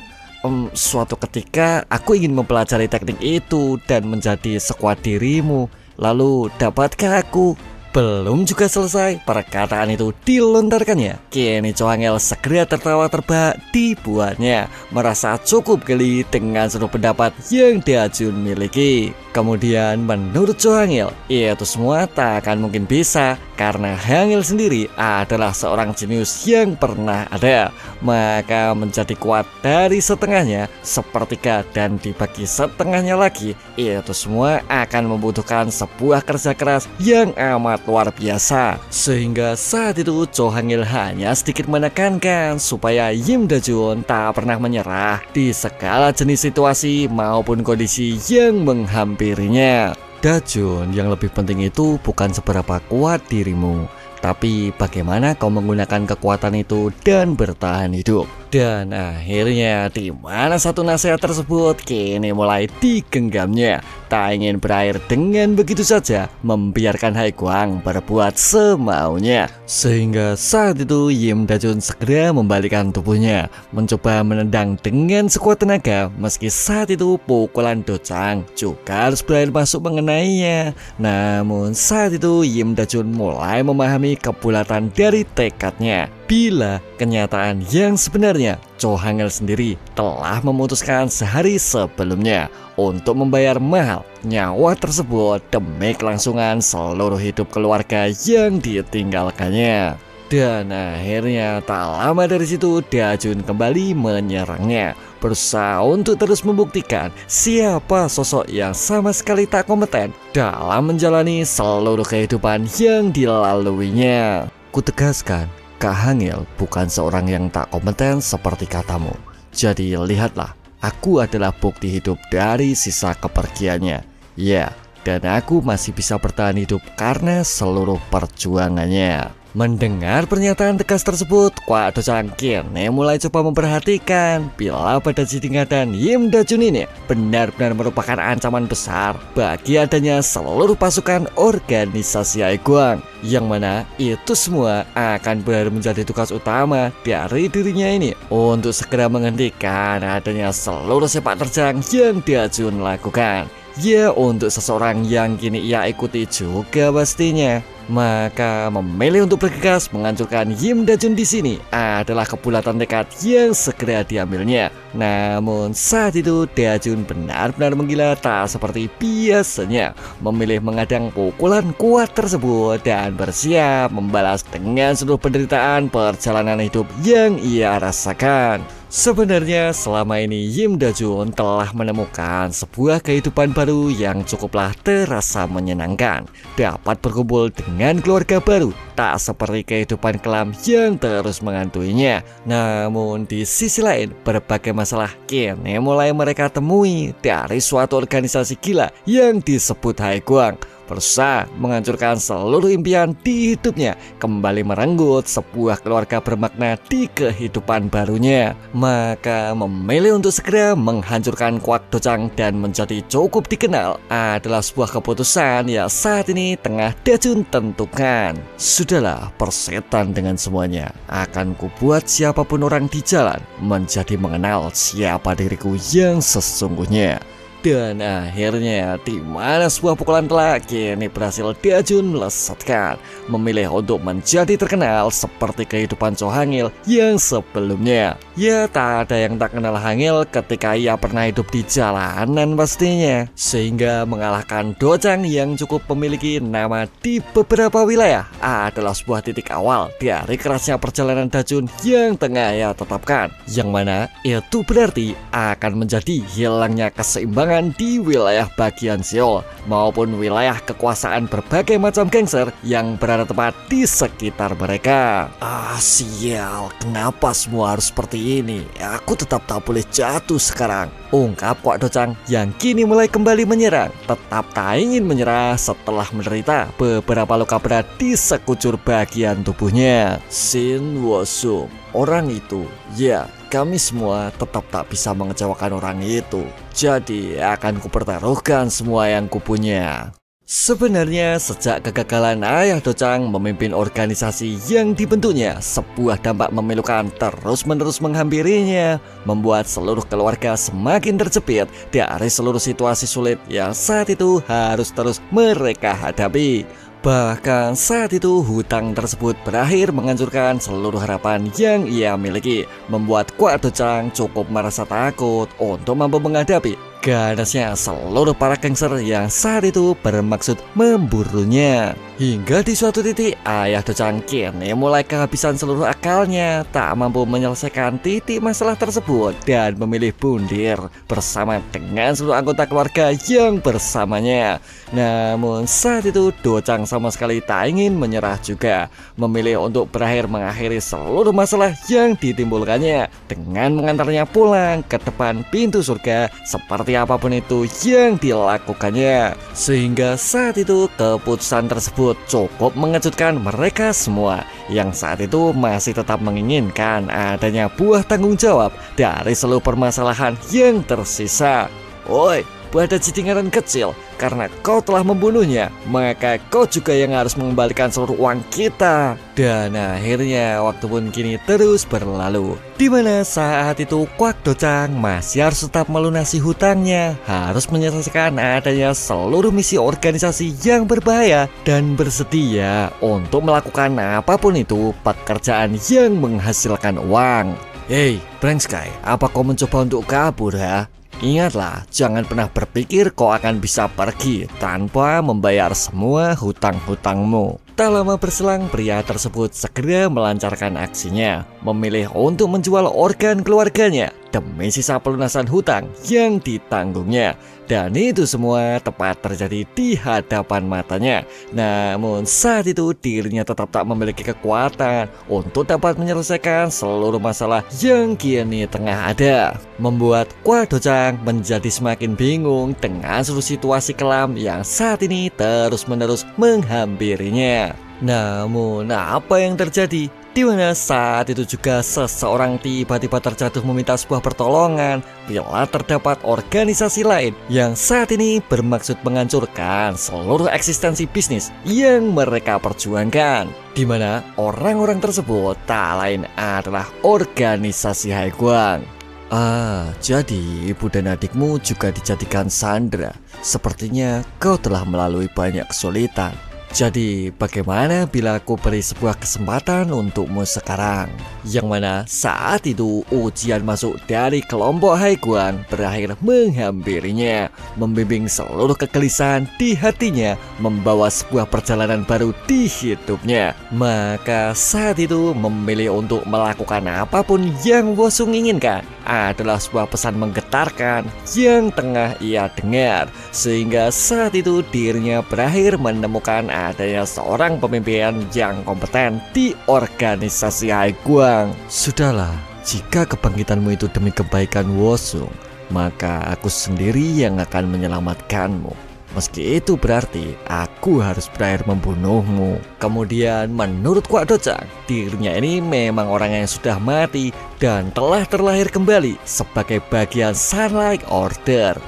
Suatu ketika aku ingin mempelajari teknik itu dan menjadi sekuat dirimu. Lalu dapatkah aku? Belum juga selesai perkataan itu dilontarkannya, kini Cho Hangil segera tertawa terbahak dibuatnya, merasa cukup geli dengan seluruh pendapat yang Dajun miliki. Kemudian menurut Cho Hangil, itu semua tak akan mungkin bisa karena Hangil sendiri adalah seorang jenius yang pernah ada. Maka menjadi kuat dari setengahnya, sepertiga dan dibagi setengahnya lagi, itu semua akan membutuhkan sebuah kerja keras yang amat luar biasa. Sehingga saat itu Cho Hangil hanya sedikit menekankan supaya Yim Do-jun tak pernah menyerah di segala jenis situasi maupun kondisi yang menghampirinya. Dajun, yang lebih penting itu bukan seberapa kuat dirimu, tapi bagaimana kau menggunakan kekuatan itu dan bertahan hidup. Dan akhirnya di mana satu nasihat tersebut kini mulai digenggamnya, tak ingin berakhir dengan begitu saja, membiarkan Haiguang berbuat semaunya. Sehingga saat itu Yim Do-jun segera membalikkan tubuhnya, mencoba menendang dengan sekuat tenaga, meski saat itu pukulan Dojang juga harus berakhir masuk mengenainya. Namun saat itu Yim Do-jun mulai memahami kebulatan dari tekadnya, bila kenyataan yang sebenarnya Cho Hangil sendiri telah memutuskan sehari sebelumnya untuk membayar mahal nyawa tersebut demi kelangsungan seluruh hidup keluarga yang ditinggalkannya. Dan akhirnya tak lama dari situ Dajun kembali menyerangnya, berusaha untuk terus membuktikan siapa sosok yang sama sekali tak kompeten dalam menjalani seluruh kehidupan yang dilaluinya. Kutegaskan, Kak Hangil bukan seorang yang tak kompeten seperti katamu. Jadi lihatlah, aku adalah bukti hidup dari sisa kepergiannya. Ya, dan aku masih bisa bertahan hidup karena seluruh perjuangannya. Mendengar pernyataan tegas tersebut, Kwak Do-chang kini mulai coba memperhatikan bila pada Jidinga dan Im Da-jun ini benar-benar merupakan ancaman besar bagi adanya seluruh pasukan organisasi Aegwang, yang mana itu semua akan benar menjadi tugas utama dari dirinya ini untuk segera menghentikan adanya seluruh sepak terjang yang Da-jun lakukan. Ya, untuk seseorang yang kini ia ikuti juga pastinya, maka memilih untuk bergegas menghancurkan Im Da-jun di sini adalah kebulatan tekad yang segera diambilnya. Namun saat itu Da-jun benar-benar menggila, tak seperti biasanya memilih menghadang pukulan kuat tersebut dan bersiap membalas dengan seluruh penderitaan perjalanan hidup yang ia rasakan. Sebenarnya selama ini Im Da-jun telah menemukan sebuah kehidupan baru yang cukuplah terasa menyenangkan. Dapat berkumpul dengan keluarga baru, tak seperti kehidupan kelam yang terus menghantui-nya. Namun di sisi lain, berbagai masalah kini mulai mereka temui dari suatu organisasi gila yang disebut Haegwang. Berusaha menghancurkan seluruh impian di hidupnya, kembali merenggut sebuah keluarga bermakna di kehidupan barunya. Maka memilih untuk segera menghancurkan Kwak Do-chang dan menjadi cukup dikenal adalah sebuah keputusan yang saat ini tengah Da-jun tentukan. Sudahlah, persetan dengan semuanya. Akan kubuat siapapun orang di jalan menjadi mengenal siapa diriku yang sesungguhnya. Dan akhirnya di mana sebuah pukulan telak kini berhasil Da-jun melesatkan, memilih untuk menjadi terkenal seperti kehidupan Cho Hangil yang sebelumnya. Ya, tak ada yang tak kenal Hangil ketika ia pernah hidup di jalanan pastinya, sehingga mengalahkan Do-chang yang cukup memiliki nama di beberapa wilayah adalah sebuah titik awal dari kerasnya perjalanan Da-jun yang tengah ia tetapkan, yang mana itu berarti akan menjadi hilangnya keseimbangan di wilayah bagian Seoul maupun wilayah kekuasaan berbagai macam gangster yang berada tepat di sekitar mereka. Sial, kenapa semua harus seperti ini? Aku tetap tak boleh jatuh sekarang, ungkap Kwak Do-chang yang kini mulai kembali menyerang. Tetap tak ingin menyerah setelah menderita beberapa luka berat di sekujur bagian tubuhnya. Shin Wo-sung, orang itu, ya, kami semua tetap tak bisa mengecewakan orang itu. Jadi akan kupertaruhkan semua yang kupunya. Sebenarnya sejak kegagalan ayah Do-chang memimpin organisasi yang dibentuknya, sebuah dampak memilukan terus-menerus menghampirinya, membuat seluruh keluarga semakin terjepit dari seluruh situasi sulit yang saat itu harus terus mereka hadapi. Bahkan saat itu hutang tersebut berakhir menghancurkan seluruh harapan yang ia miliki, membuat Kwak Do-chang cukup merasa takut untuk mampu menghadapi ganasnya seluruh para gangster yang saat itu bermaksud memburunya. Hingga di suatu titik ayah Do-chang kini mulai kehabisan seluruh akalnya, tak mampu menyelesaikan titik masalah tersebut dan memilih bundir bersama dengan seluruh anggota keluarga yang bersamanya. Namun saat itu Do-chang sama sekali tak ingin menyerah juga, memilih untuk berakhir mengakhiri seluruh masalah yang ditimbulkannya dengan mengantarnya pulang ke depan pintu surga seperti apapun itu yang dilakukannya. Sehingga saat itu keputusan tersebut cukup mengejutkan mereka semua yang saat itu masih tetap menginginkan adanya buah tanggung jawab dari seluruh permasalahan yang tersisa. Oi, pada Jidingaran kecil, karena kau telah membunuhnya, maka kau juga yang harus mengembalikan seluruh uang kita. Dan akhirnya waktu pun kini terus berlalu, dimana saat itu Kwak Do-chang masih harus tetap melunasi hutangnya, harus menyelesaikan adanya seluruh misi organisasi yang berbahaya, dan bersedia untuk melakukan apapun itu pekerjaan yang menghasilkan uang. Hei, Frank Sky, apa kau mencoba untuk kabur ha? Ingatlah, jangan pernah berpikir kau akan bisa pergi tanpa membayar semua hutang-hutangmu. Tak lama berselang, pria tersebut segera melancarkan aksinya, memilih untuk menjual organ keluarganya demi sisa pelunasan hutang yang ditanggungnya. Dan itu semua tepat terjadi di hadapan matanya. Namun saat itu dirinya tetap tak memiliki kekuatan untuk dapat menyelesaikan seluruh masalah yang kini tengah ada, membuat Kwak Do-chang menjadi semakin bingung dengan seluruh situasi kelam yang saat ini terus-menerus menghampirinya. Namun apa yang terjadi? Di mana saat itu juga seseorang tiba-tiba terjatuh meminta sebuah pertolongan bila terdapat organisasi lain yang saat ini bermaksud menghancurkan seluruh eksistensi bisnis yang mereka perjuangkan. Di mana orang-orang tersebut tak lain adalah organisasi Haiguang. Jadi ibu dan adikmu juga dijadikan sandera. Sepertinya kau telah melalui banyak kesulitan. Jadi bagaimana bila aku beri sebuah kesempatan untukmu sekarang? Yang mana saat itu ujian masuk dari kelompok Haiguang berakhir menghampirinya, membimbing seluruh kegelisahan di hatinya, membawa sebuah perjalanan baru di hidupnya. Maka saat itu memilih untuk melakukan apapun yang Wosung inginkan adalah sebuah pesan menggetarkan yang tengah ia dengar, sehingga saat itu dirinya berakhir menemukan adanya seorang pemimpin yang kompeten di organisasi Haiguang. Sudahlah, jika kebangkitanmu itu demi kebaikan Wosung, maka aku sendiri yang akan menyelamatkanmu. Meski itu berarti aku harus berakhir membunuhmu. Kemudian menurut Kwak Dojang, dirinya ini memang orang yang sudah mati dan telah terlahir kembali sebagai bagian Sunlight Order.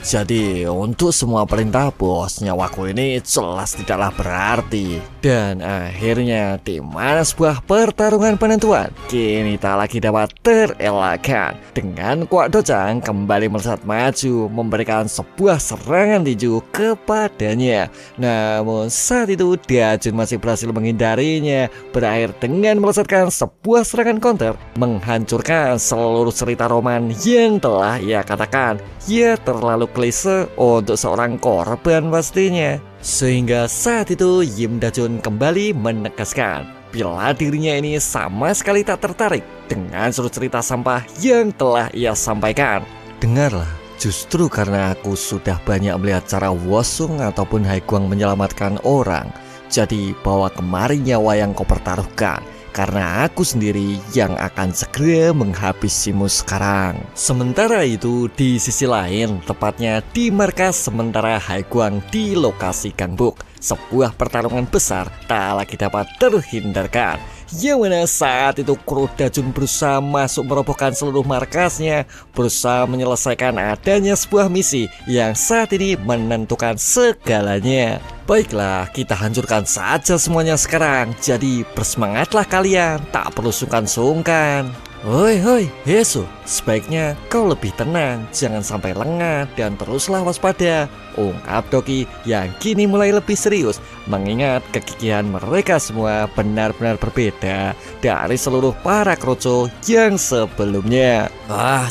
Jadi untuk semua perintah bos, nyawaku ini jelas tidaklah berarti. Dan akhirnya di mana sebuah pertarungan penentuan kini tak lagi dapat terelakkan, dengan Kwak Dojang kembali melesat maju memberikan sebuah serangan tinju kepadanya. Namun saat itu Dajun masih berhasil menghindarinya, berakhir dengan melesatkan sebuah serangan counter, menghancurkan seluruh cerita roman yang telah ia katakan. Ia terlalu klise untuk seorang korban pastinya. Sehingga saat itu Yim Dajun kembali menegaskan bila dirinya ini sama sekali tak tertarik dengan seluruh cerita sampah yang telah ia sampaikan. Dengarlah, justru karena aku sudah banyak melihat cara Wosung ataupun Haiguang menyelamatkan orang, jadi bawa kemari nyawa yang kau pertaruhkan, karena aku sendiri yang akan segera menghabisimu sekarang. Sementara itu di sisi lain, tepatnya di markas sementara Haiguang di lokasi Gangbuk, sebuah pertarungan besar tak lagi dapat terhindarkan. Yang mana saat itu kru Dajun berusaha masuk merobohkan seluruh markasnya, berusaha menyelesaikan adanya sebuah misi yang saat ini menentukan segalanya. Baiklah, kita hancurkan saja semuanya sekarang. Jadi bersemangatlah kalian, tak perlu sungkan-sungkan. Hoi, Hesu, sebaiknya kau lebih tenang, jangan sampai lengah dan teruslah waspada, ungkap Doki yang kini mulai lebih serius, mengingat kegigihan mereka semua benar-benar berbeda dari seluruh para kroco yang sebelumnya.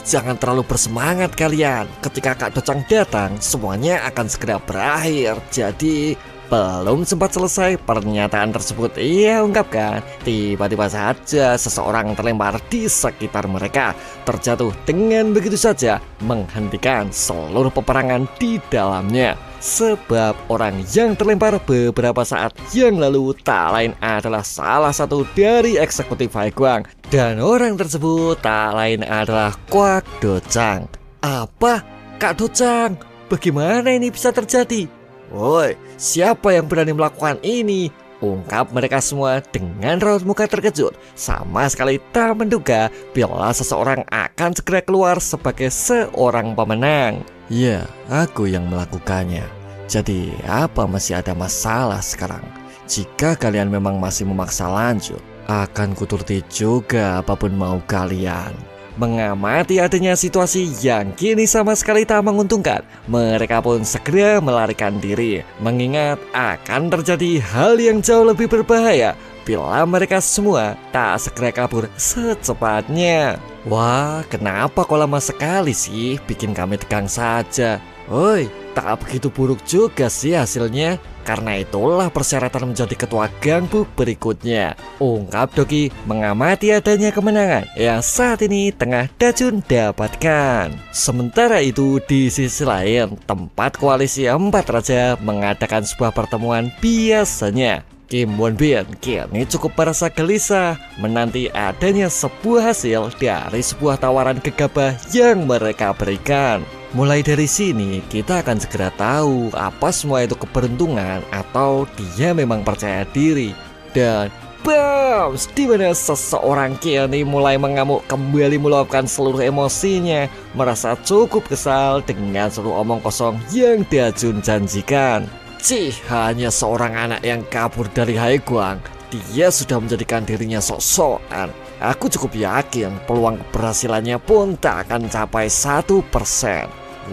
Jangan terlalu bersemangat kalian, ketika Kak Dojang datang, semuanya akan segera berakhir. Jadi belum sempat selesai pernyataan tersebut ia ungkapkan, tiba-tiba saja seseorang terlempar di sekitar mereka, terjatuh dengan begitu saja, menghentikan seluruh peperangan di dalamnya. Sebab orang yang terlempar beberapa saat yang lalu tak lain adalah salah satu dari eksekutif Haiguang, dan orang tersebut tak lain adalah Kwak Dojang. Apa? Kak Dojang, bagaimana ini bisa terjadi? Woi, siapa yang berani melakukan ini? Ungkap mereka semua dengan raut muka terkejut, sama sekali tak menduga bila seseorang akan segera keluar sebagai seorang pemenang. Ya, aku yang melakukannya. Jadi apa masih ada masalah sekarang? Jika kalian memang masih memaksa lanjut, akan kuturuti juga apapun mau kalian. Mengamati adanya situasi yang kini sama sekali tak menguntungkan, mereka pun segera melarikan diri, mengingat akan terjadi hal yang jauh lebih berbahaya bila mereka semua tak segera kabur secepatnya. Wah, kenapa kok lama sekali sih, bikin kami tegang saja. Oi, tak begitu buruk juga sih hasilnya. Karena itulah persyaratan menjadi ketua Gangbuk berikutnya, ungkap Doki mengamati adanya kemenangan yang saat ini tengah Dajun dapatkan. Sementara itu di sisi lain, tempat koalisi 4 raja mengadakan sebuah pertemuan biasanya, Kim Wonbin kini cukup merasa gelisah menanti adanya sebuah hasil dari sebuah tawaran gegabah yang mereka berikan. Mulai dari sini kita akan segera tahu apa semua itu keberuntungan atau dia memang percaya diri. Dan bams, di mana seseorang kini mulai mengamuk kembali meluapkan seluruh emosinya, merasa cukup kesal dengan seluruh omong kosong yang Dajun janjikan. Cih, hanya seorang anak yang kabur dari Haiguang, dia sudah menjadikan dirinya sok-sokan. Aku cukup yakin peluang keberhasilannya pun tak akan capai 1%.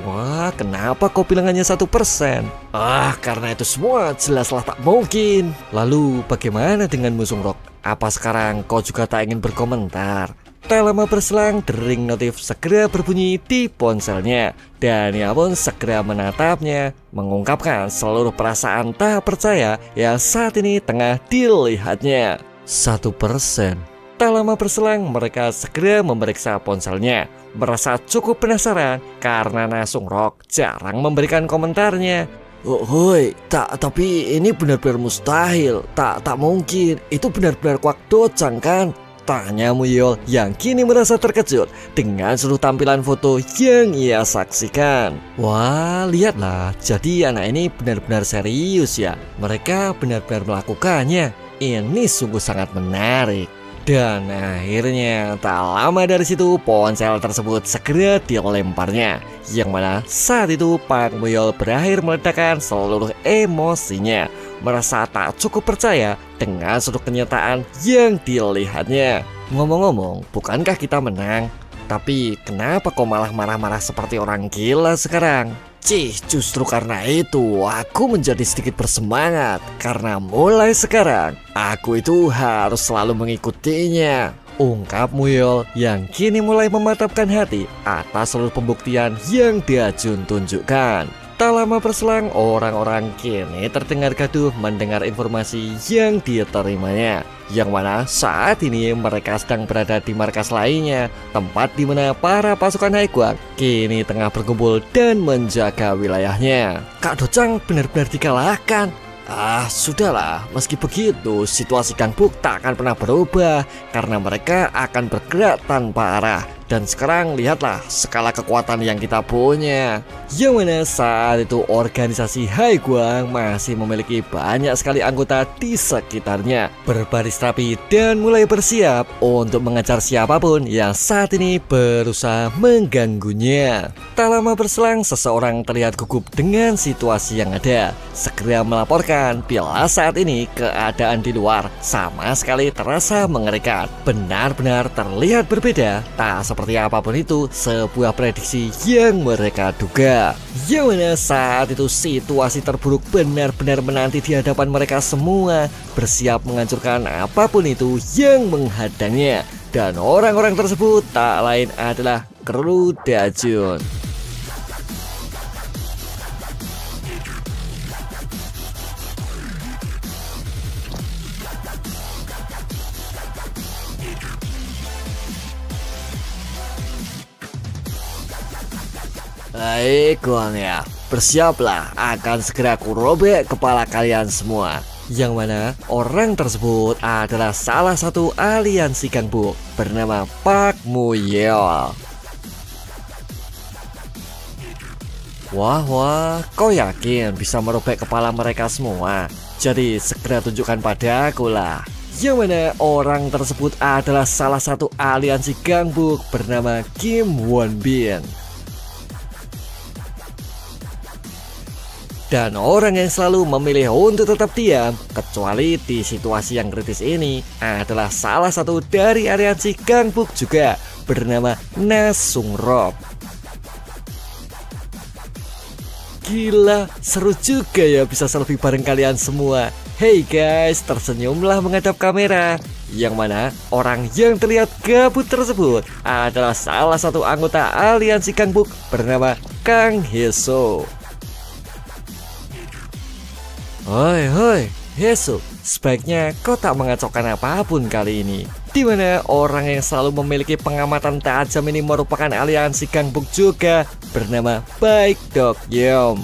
Wah, kenapa kau bilang hanya 1%? Karena itu semua jelaslah tak mungkin. Lalu bagaimana dengan Musung Rock? Apa sekarang kau juga tak ingin berkomentar? Tak lama berselang, dering notif segera berbunyi di ponselnya. Dan ia pun segera menatapnya, mengungkapkan seluruh perasaan tak percaya yang saat ini tengah dilihatnya. 1%. Tak lama berselang, mereka segera memeriksa ponselnya, merasa cukup penasaran karena Nasung Rock jarang memberikan komentarnya. Tapi ini benar-benar mustahil, tak mungkin, itu benar-benar Kwak Dojang kan? Tanya Muyol yang kini merasa terkejut dengan seluruh tampilan foto yang ia saksikan. Wah, lihatlah, jadi anak ini benar-benar serius ya, mereka benar-benar melakukannya. Ini sungguh sangat menarik. Dan akhirnya tak lama dari situ ponsel tersebut segera dilemparnya, yang mana saat itu Pak Muyol berakhir meledakkan seluruh emosinya, merasa tak cukup percaya dengan seluruh kenyataan yang dilihatnya. Ngomong-ngomong, bukankah kita menang? Tapi kenapa kau malah marah-marah seperti orang gila sekarang? Cih, justru karena itu aku menjadi sedikit bersemangat, karena mulai sekarang aku itu harus selalu mengikutinya, ungkap Muyol yang kini mulai mematapkan hati atas seluruh pembuktian yang Dajun tunjukkan. Tak lama berselang, orang-orang kini terdengar gaduh mendengar informasi yang diterimanya, yang mana saat ini mereka sedang berada di markas lainnya, tempat di mana para pasukan Haiguang kini tengah berkumpul dan menjaga wilayahnya. Kak Dojang benar-benar dikalahkan. Sudahlah, meski begitu situasi Gangbuk tak akan pernah berubah karena mereka akan bergerak tanpa arah. Dan sekarang lihatlah skala kekuatan yang kita punya, yang mana saat itu organisasi Haiguang masih memiliki banyak sekali anggota di sekitarnya, berbaris rapi dan mulai bersiap untuk mengejar siapapun yang saat ini berusaha mengganggunya. Tak lama berselang, seseorang terlihat gugup dengan situasi yang ada, segera melaporkan bila saat ini keadaan di luar sama sekali terasa mengerikan, benar-benar terlihat berbeda, tak seperti apapun itu sebuah prediksi yang mereka duga, yang mana saat itu situasi terburuk benar-benar menanti di hadapan mereka semua, bersiap menghancurkan apapun itu yang menghadangnya. Dan orang-orang tersebut tak lain adalah kru Dajun. Baiklah ya, bersiaplah, akan segera kurobek kepala kalian semua. Yang mana orang tersebut adalah salah satu aliansi Gangbuk bernama Pak Muyol. Wah, kau yakin bisa merobek kepala mereka semua? Jadi segera tunjukkan padaku lah. Yang mana orang tersebut adalah salah satu aliansi Gangbuk bernama Kim Wonbin. Dan orang yang selalu memilih untuk tetap diam, kecuali di situasi yang kritis ini, adalah salah satu dari aliansi Gangbuk juga, bernama Nasung Rock. Gila, seru juga ya bisa selfie bareng kalian semua. Hey guys, tersenyumlah menghadap kamera. Yang mana orang yang terlihat gabut tersebut adalah salah satu anggota aliansi Gangbuk bernama Kang Heso. Hoi, Heso, sebaiknya kau tak mengacaukan apapun kali ini. Dimana orang yang selalu memiliki pengamatan tajam ini merupakan aliansi Gangbuk juga, bernama Baik Dok Yom.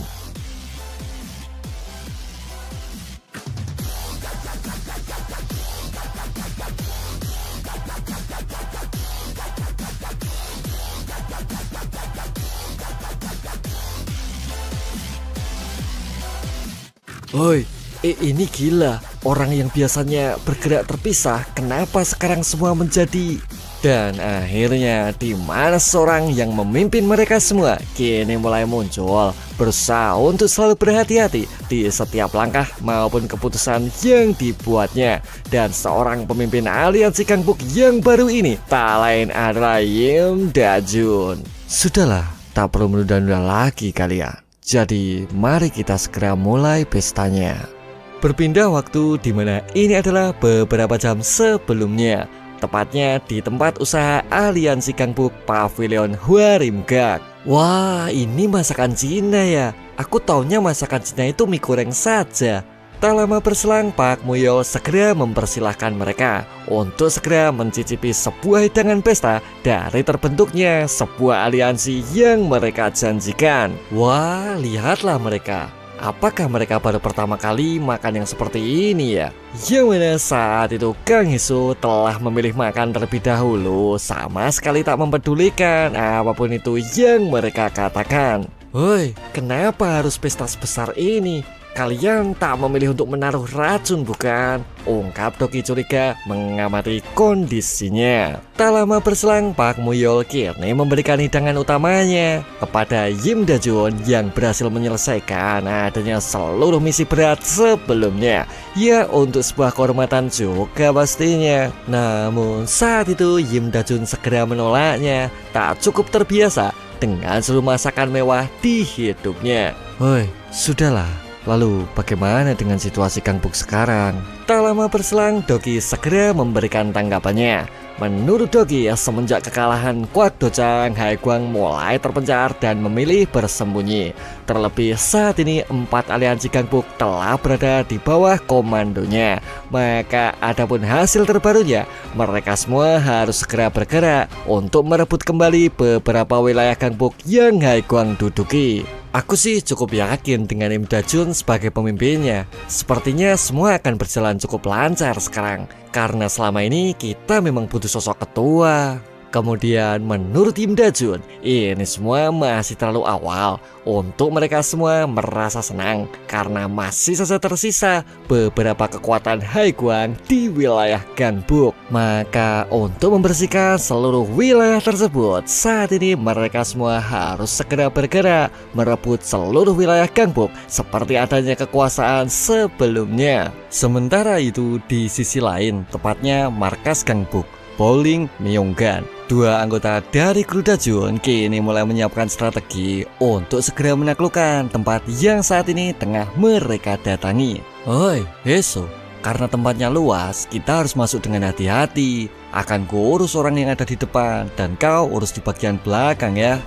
Oi, ini gila. Orang yang biasanya bergerak terpisah, kenapa sekarang semua menjadi... Dan akhirnya di mana seorang yang memimpin mereka semua kini mulai muncul, berusaha untuk selalu berhati-hati di setiap langkah maupun keputusan yang dibuatnya. Dan seorang pemimpin aliansi Gangbuk yang baru ini tak lain adalah Yim Da-jun. Sudahlah, tak perlu menunda-nunda lagi kalian. Jadi mari kita segera mulai pestanya. Berpindah waktu di mana ini adalah beberapa jam sebelumnya. Tepatnya di tempat usaha aliansi Gangbuk Pavilion Hwarimgak. Wah, ini masakan Cina ya. Aku taunya masakan Cina itu mie goreng saja. Tak lama berselang, Pak Muyo segera mempersilahkan mereka untuk segera mencicipi sebuah hidangan pesta dari terbentuknya sebuah aliansi yang mereka janjikan. Wah, lihatlah mereka. Apakah mereka baru pertama kali makan yang seperti ini ya? Yang mana saat itu Kang Heso telah memilih makan terlebih dahulu, sama sekali tak mempedulikan apapun itu yang mereka katakan. Woi, kenapa harus pesta sebesar ini? Kalian tak memilih untuk menaruh racun bukan? Ungkap Doki curiga mengamati kondisinya. Tak lama berselang, Pak Muyol kini memberikan hidangan utamanya kepada Yim Da-jun yang berhasil menyelesaikan adanya seluruh misi berat sebelumnya. Ya, untuk sebuah kehormatan juga pastinya. Namun saat itu Yim Da-jun segera menolaknya. Tak cukup terbiasa dengan seluruh masakan mewah di hidupnya. Woi, sudahlah. Lalu bagaimana dengan situasi Gangbuk sekarang? Tak lama berselang, Doki segera memberikan tanggapannya. Menurut Doki, semenjak kekalahan Kwak Do-chang, Haiguang mulai terpencar dan memilih bersembunyi. Terlebih saat ini 4 aliansi Gangbuk telah berada di bawah komandonya. Maka adapun hasil terbarunya, mereka semua harus segera bergerak untuk merebut kembali beberapa wilayah Gangbuk yang Haiguang duduki. Aku sih cukup yakin dengan Yim Da-jun sebagai pemimpinnya. Sepertinya semua akan berjalan cukup lancar sekarang, karena selama ini kita memang butuh sosok ketua. Kemudian menurut Yim Da-jun, ini semua masih terlalu awal untuk mereka semua merasa senang karena masih saja tersisa beberapa kekuatan Haiguang di wilayah Gangbuk. Maka untuk membersihkan seluruh wilayah tersebut, saat ini mereka semua harus segera bergerak merebut seluruh wilayah Gangbuk seperti adanya kekuasaan sebelumnya. Sementara itu di sisi lain, tepatnya markas Gangbuk Bowling Myonggan, 2 anggota dari kru Da-jun kini mulai menyiapkan strategi untuk segera menaklukkan tempat yang saat ini tengah mereka datangi. Oi, Heso, karena tempatnya luas, kita harus masuk dengan hati-hati. Akan kuurus orang yang ada di depan dan kau urus di bagian belakang ya.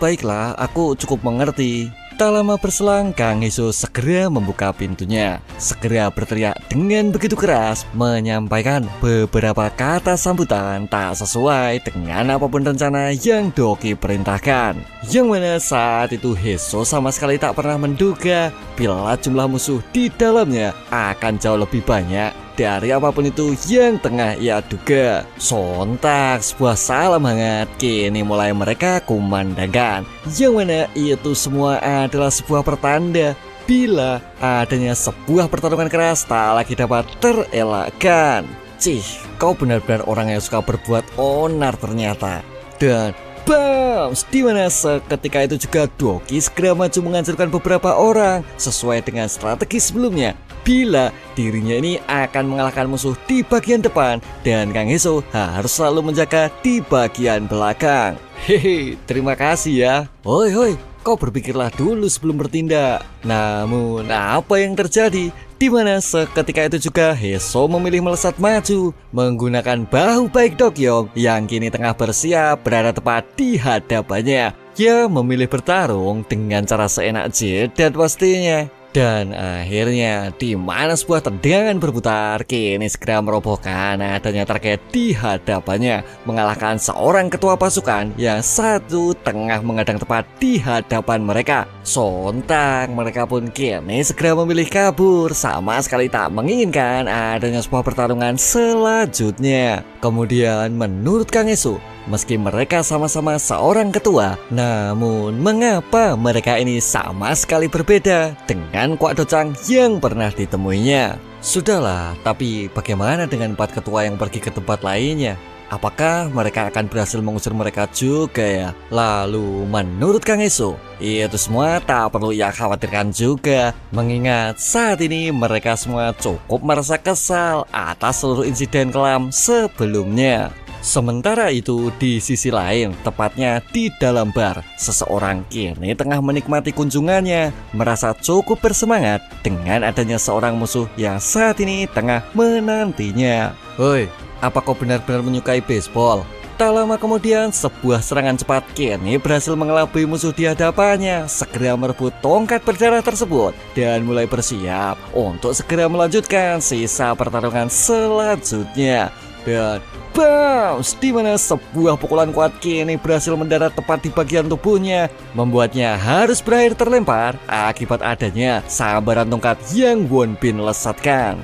Baiklah, aku cukup mengerti. Tak lama berselang, Kang Heso segera membuka pintunya. Segera berteriak dengan begitu keras, menyampaikan beberapa kata sambutan tak sesuai dengan apapun rencana yang Doki perintahkan. Yang mana saat itu Heso sama sekali tak pernah menduga bila jumlah musuh di dalamnya akan jauh lebih banyak dari apapun itu yang tengah ia duga. Sontak sebuah salam hangat kini mulai mereka kumandangkan, yang mana itu semua adalah sebuah pertanda bila adanya sebuah pertarungan keras tak lagi dapat terelakkan. Cih, kau benar-benar orang yang suka berbuat onar ternyata. Dan bams, dimana seketika itu juga Doki segera maju menghancurkan beberapa orang sesuai dengan strategi sebelumnya. Bila dirinya ini akan mengalahkan musuh di bagian depan dan Kang Heso harus selalu menjaga di bagian belakang. Hehe, terima kasih ya. Hoi, kau berpikirlah dulu sebelum bertindak. Namun apa yang terjadi? Dimana seketika itu juga Heso memilih melesat maju menggunakan bahu baik Dokyeong yang kini tengah bersiap berada tepat di hadapannya. Ia memilih bertarung dengan cara seenak jidat pastinya. Dan akhirnya di mana sebuah tendangan berputar kini segera merobohkan adanya target di hadapannya, mengalahkan seorang ketua pasukan yang satu tengah menghadang tepat di hadapan mereka. Sontak mereka pun kini segera memilih kabur, sama sekali tak menginginkan adanya sebuah pertarungan selanjutnya. Kemudian menurut Kang Heso, Meski mereka sama-sama seorang ketua, namun mengapa mereka ini sama sekali berbeda dengan Kwak Do Chang yang pernah ditemuinya? Sudahlah, tapi bagaimana dengan 4 ketua yang pergi ke tempat lainnya? Apakah mereka akan berhasil mengusir mereka juga ya? Lalu menurut Kang Eso, itu semua tak perlu ia khawatirkan juga, mengingat saat ini mereka semua cukup merasa kesal atas seluruh insiden kelam sebelumnya. Sementara itu di sisi lain, tepatnya di dalam bar, seseorang kini tengah menikmati kunjungannya, merasa cukup bersemangat dengan adanya seorang musuh yang saat ini tengah menantinya. Hoi, apa kau benar-benar menyukai baseball? Tak lama kemudian, sebuah serangan cepat kini berhasil mengelabui musuh di hadapannya, segera merebut tongkat berdarah tersebut dan mulai bersiap untuk segera melanjutkan sisa pertarungan selanjutnya. Dan bounce, di mana sebuah pukulan kuat kini berhasil mendarat tepat di bagian tubuhnya, membuatnya harus berakhir terlempar akibat adanya sambaran tongkat yang Won Bin lesatkan.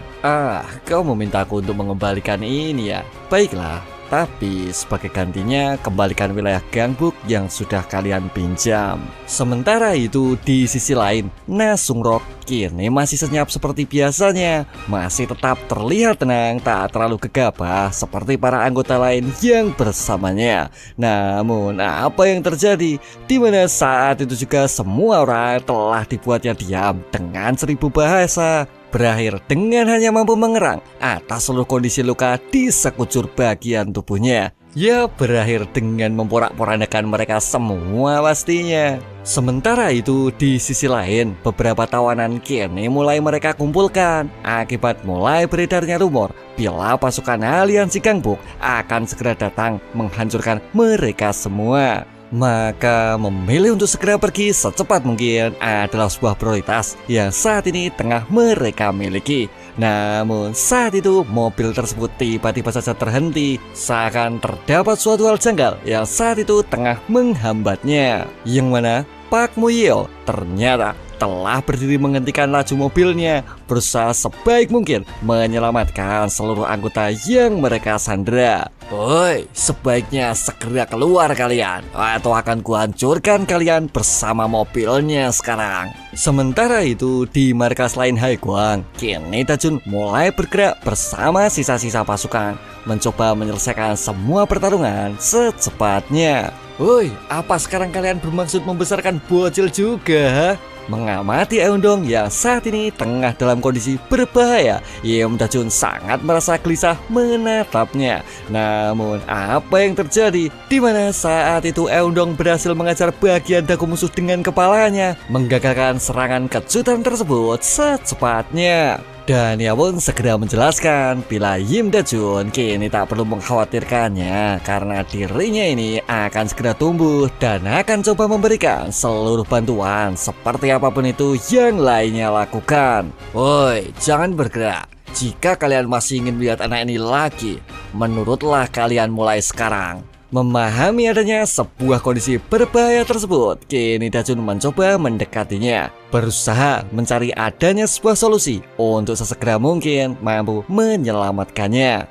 Kau memintaku untuk mengembalikan ini ya? Baiklah, tapi sebagai gantinya kembalikan wilayah Gangbuk yang sudah kalian pinjam. Sementara itu di sisi lain, Na Sungrok kini masih senyap seperti biasanya, masih tetap terlihat tenang, tak terlalu gegabah seperti para anggota lain yang bersamanya. Namun apa yang terjadi? Di mana saat itu juga semua orang telah dibuatnya diam dengan 1000 bahasa, berakhir dengan hanya mampu mengerang atas seluruh kondisi luka di sekujur bagian tubuhnya. Ya, berakhir dengan memporak-porandakan mereka semua pastinya. Sementara itu di sisi lain, beberapa tawanan kini mulai mereka kumpulkan akibat mulai beredarnya rumor bila pasukan aliansi Gangbuk akan segera datang menghancurkan mereka semua. Maka memilih untuk segera pergi secepat mungkin adalah sebuah prioritas yang saat ini tengah mereka miliki. Namun saat itu mobil tersebut tiba-tiba saja terhenti, seakan terdapat suatu hal janggal yang saat itu tengah menghambatnya. Yang mana Pak Muyeo ternyata telah berdiri menghentikan laju mobilnya, berusaha sebaik mungkin menyelamatkan seluruh anggota yang mereka sandera. Woi, sebaiknya segera keluar kalian, atau akan kuhancurkan kalian bersama mobilnya sekarang. Sementara itu di markas lain Haiguang, kini Dajun mulai bergerak bersama sisa-sisa pasukan, mencoba menyelesaikan semua pertarungan secepatnya. Woi, apa sekarang kalian bermaksud membesarkan bocil juga? Mengamati Eundong yang saat ini tengah dalam kondisi berbahaya, Yeom Dajun sangat merasa gelisah menatapnya. Namun apa yang terjadi? Di mana saat itu Eundong berhasil mengajar bagian dagu musuh dengan kepalanya, menggagalkan serangan kejutan tersebut secepatnya. Dan ia pun segera menjelaskan bila Yim Dajun kini tak perlu mengkhawatirkannya karena dirinya ini akan segera tumbuh dan akan coba memberikan seluruh bantuan seperti apapun itu yang lainnya lakukan. Woi, jangan bergerak. Jika kalian masih ingin melihat anak ini lagi, menurutlah kalian mulai sekarang. Memahami adanya sebuah kondisi berbahaya tersebut, kini Dajun mencoba mendekatinya, berusaha mencari adanya sebuah solusi untuk sesegera mungkin mampu menyelamatkannya.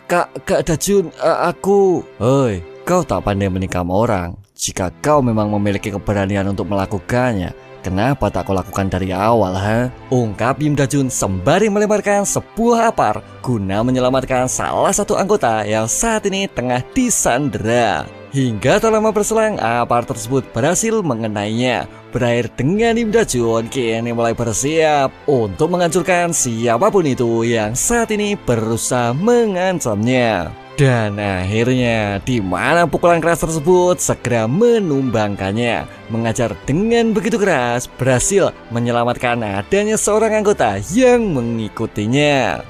Kak Dajun, aku... Hoi, kau tak pandai menikam orang. Jika kau memang memiliki keberanian untuk melakukannya, kenapa tak kau lakukan dari awal, ha? Ungkap Yim Dajun sembari melemparkan sebuah apar guna menyelamatkan salah satu anggota yang saat ini tengah disandera. Hingga tak lama berselang, apar tersebut berhasil mengenainya, berakhir dengan Yim Dajun kini mulai bersiap untuk menghancurkan siapapun itu yang saat ini berusaha mengancamnya. Dan akhirnya di mana pukulan keras tersebut segera menumbangkannya, mengajar dengan begitu keras berhasil menyelamatkan adanya seorang anggota yang mengikutinya.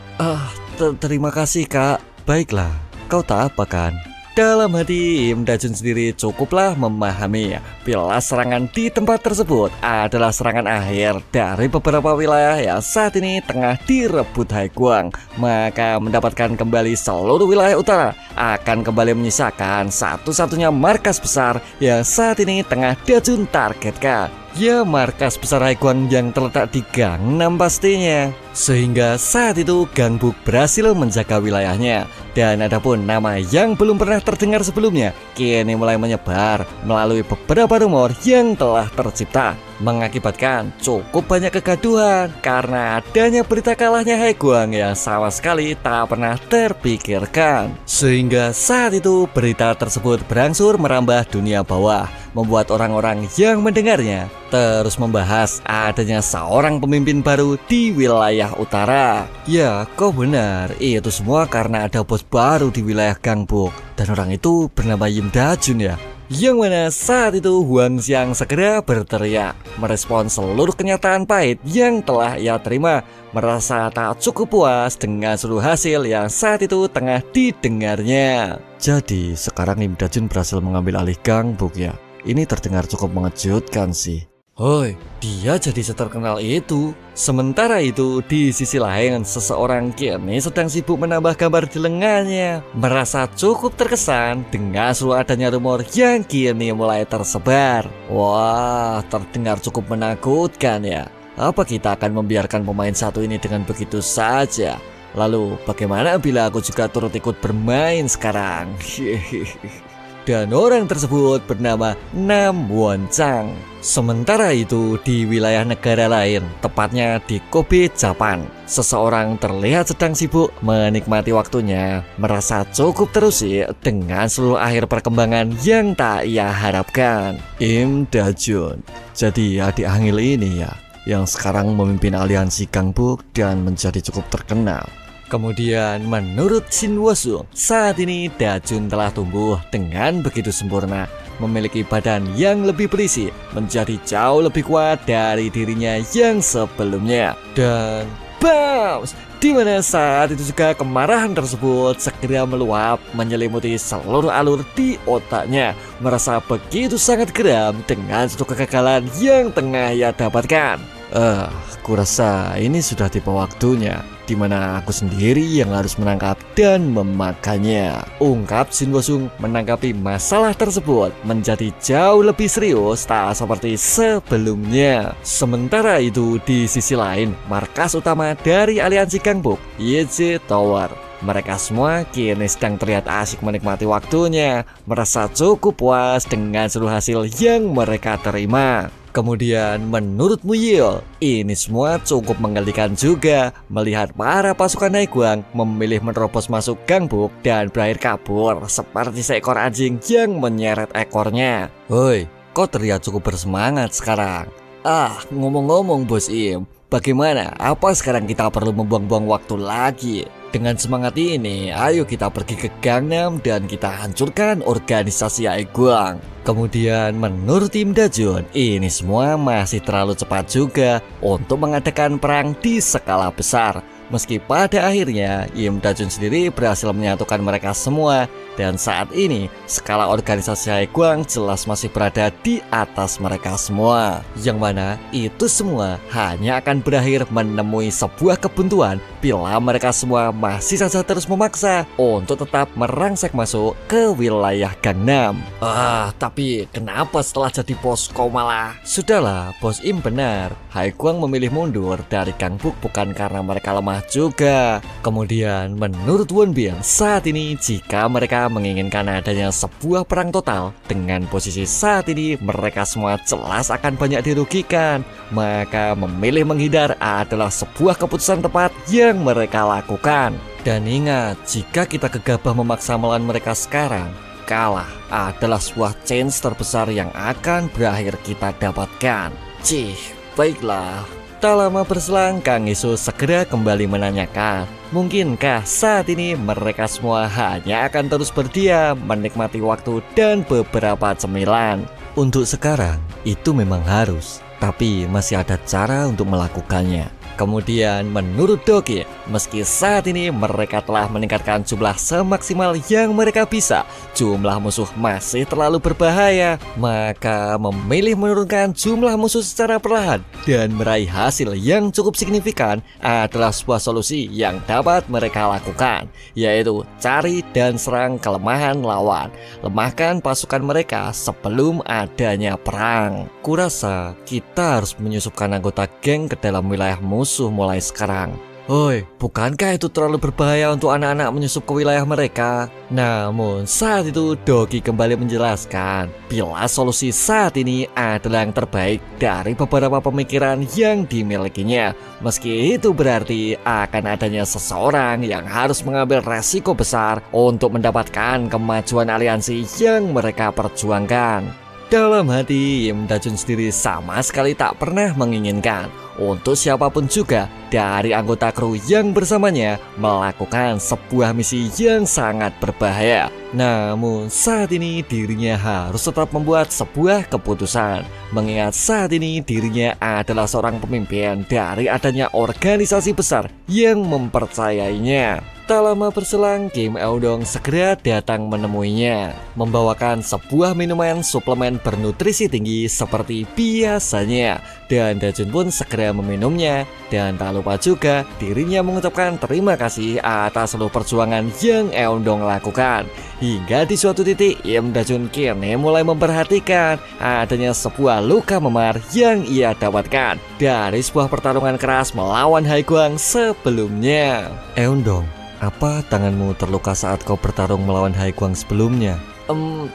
Terima kasih kak. Baiklah, kau tak apa kan? Dalam hati Yim Dajun sendiri cukuplah memahami bila serangan di tempat tersebut adalah serangan akhir dari beberapa wilayah yang saat ini tengah direbut Haiguang. Maka mendapatkan kembali seluruh wilayah utara akan kembali menyisakan satu-satunya markas besar yang saat ini tengah Dajun targetkan. Ya markas besar Haekwang yang terletak di Gangnam pastinya. Sehingga saat itu Gangbuk berhasil menjaga wilayahnya. Dan adapun nama yang belum pernah terdengar sebelumnya kini mulai menyebar melalui beberapa rumor yang telah tercipta, mengakibatkan cukup banyak kegaduhan karena adanya berita kalahnya Haekwang yang sama sekali tak pernah terpikirkan. Sehingga saat itu berita tersebut berangsur merambah dunia bawah, membuat orang-orang yang mendengarnya terus membahas adanya seorang pemimpin baru di wilayah utara. Ya, kau benar, itu semua karena ada bos baru di wilayah Gangbuk, dan orang itu bernama Im Da-jun ya. Yang mana saat itu Huang Xiang segera berteriak merespon seluruh kenyataan pahit yang telah ia terima, merasa tak cukup puas dengan seluruh hasil yang saat itu tengah didengarnya. Jadi sekarang Im Da-jun berhasil mengambil alih Gangbuk ya. Ini terdengar cukup mengejutkan sih. Hoi, dia jadi seterkenal itu. Sementara itu di sisi lain seseorang kini sedang sibuk menambah gambar di lengannya, merasa cukup terkesan dengan seluruh adanya rumor yang kini mulai tersebar. Wah, terdengar cukup menakutkan ya. Apa kita akan membiarkan pemain satu ini dengan begitu saja? Lalu bagaimana bila aku juga turut ikut bermain sekarang? Dan orang tersebut bernama Nam Won-chang. Sementara itu di wilayah negara lain, tepatnya di Kobe, Jepang, seseorang terlihat sedang sibuk menikmati waktunya, merasa cukup terusik dengan seluruh akhir perkembangan yang tak ia harapkan. Im Da-jun, jadi adik Hangil ini ya, yang sekarang memimpin aliansi Gangbuk dan menjadi cukup terkenal. Kemudian menurut Shin Woo-sung, saat ini Da-jun telah tumbuh dengan begitu sempurna, memiliki badan yang lebih berisi, menjadi jauh lebih kuat dari dirinya yang sebelumnya. Dan BAMS! Dimana saat itu juga kemarahan tersebut segera meluap, menyelimuti seluruh alur di otaknya, merasa begitu sangat geram dengan seluruh kegagalan yang tengah ia dapatkan. Kurasa ini sudah tiba waktunya di mana aku sendiri yang harus menangkap dan memakannya, ungkap Shin Woo-sung menanggapi masalah tersebut menjadi jauh lebih serius tak seperti sebelumnya. Sementara itu di sisi lain, markas utama dari aliansi Gangbuk, Yeje Tower, mereka semua kini sedang terlihat asik menikmati waktunya, merasa cukup puas dengan seluruh hasil yang mereka terima. Kemudian menurut Muyil, ini semua cukup menggelikan juga melihat para pasukan Haekwang memilih menerobos masuk Gangbuk dan berakhir kabur seperti seekor anjing yang menyeret ekornya. Hoi, kau terlihat cukup bersemangat sekarang. Ngomong-ngomong Bos Im, bagaimana? Apa sekarang kita perlu membuang-buang waktu lagi? Dengan semangat ini, ayo kita pergi ke Gangnam dan kita hancurkan organisasi Haekwang. Kemudian menurut Im Da-jun, ini semua masih terlalu cepat juga untuk mengadakan perang di skala besar. Meski pada akhirnya Im Da-jun sendiri berhasil menyatukan mereka semua, dan saat ini skala organisasi Haekwang jelas masih berada di atas mereka semua, yang mana itu semua hanya akan berakhir menemui sebuah kebuntuan bila mereka semua masih saja terus memaksa untuk tetap merangsek masuk ke wilayah Gangnam. Tapi kenapa setelah jadi bos kau malah? Sudahlah, Bos Im benar, Haekwang memilih mundur dari Gangbuk bukan karena mereka lemah juga. Kemudian menurut Won Bin, saat ini jika mereka menginginkan adanya sebuah perang total, dengan posisi saat ini mereka semua jelas akan banyak dirugikan, maka memilih menghindar adalah sebuah keputusan tepat yang mereka lakukan. Dan ingat, jika kita gegabah memaksa melawan mereka sekarang, kalah adalah sebuah chance terbesar yang akan berakhir kita dapatkan. Baiklah. Tak lama berselang, Kang Isu segera kembali menanyakan, mungkinkah saat ini mereka semua hanya akan terus berdiam, menikmati waktu dan beberapa cemilan? Untuk sekarang, itu memang harus, tapi masih ada cara untuk melakukannya. Kemudian menurut Doki, meski saat ini mereka telah meningkatkan jumlah semaksimal yang mereka bisa, jumlah musuh masih terlalu berbahaya. Maka memilih menurunkan jumlah musuh secara perlahan dan meraih hasil yang cukup signifikan adalah sebuah solusi yang dapat mereka lakukan, yaitu cari dan serang kelemahan lawan. Lemahkan pasukan mereka sebelum adanya perang. Kurasa kita harus menyusupkan anggota geng ke dalam wilayah musuh mulai sekarang. Hoi, bukankah itu terlalu berbahaya untuk anak-anak menyusup ke wilayah mereka? Namun saat itu Doki kembali menjelaskan bila solusi saat ini adalah yang terbaik dari beberapa pemikiran yang dimilikinya. Meski itu berarti akan adanya seseorang yang harus mengambil resiko besar untuk mendapatkan kemajuan aliansi yang mereka perjuangkan. Dalam hati, Im Dajun sendiri sama sekali tak pernah menginginkan untuk siapapun juga dari anggota kru yang bersamanya melakukan sebuah misi yang sangat berbahaya. Namun saat ini dirinya harus tetap membuat sebuah keputusan, mengingat saat ini dirinya adalah seorang pemimpin dari adanya organisasi besar yang mempercayainya. Tak lama berselang, Kim Eudong segera datang menemuinya, membawakan sebuah minuman suplemen bernutrisi tinggi seperti biasanya. Dan Dajun pun segera meminumnya. Dan tak lupa juga dirinya mengucapkan terima kasih atas seluruh perjuangan yang Eudong lakukan. Hingga di suatu titik, Im Dajun kini mulai memperhatikan adanya sebuah luka memar yang ia dapatkan dari sebuah pertarungan keras melawan Haiguang sebelumnya. Eudong, apa tanganmu terluka saat kau bertarung melawan Haiguang sebelumnya?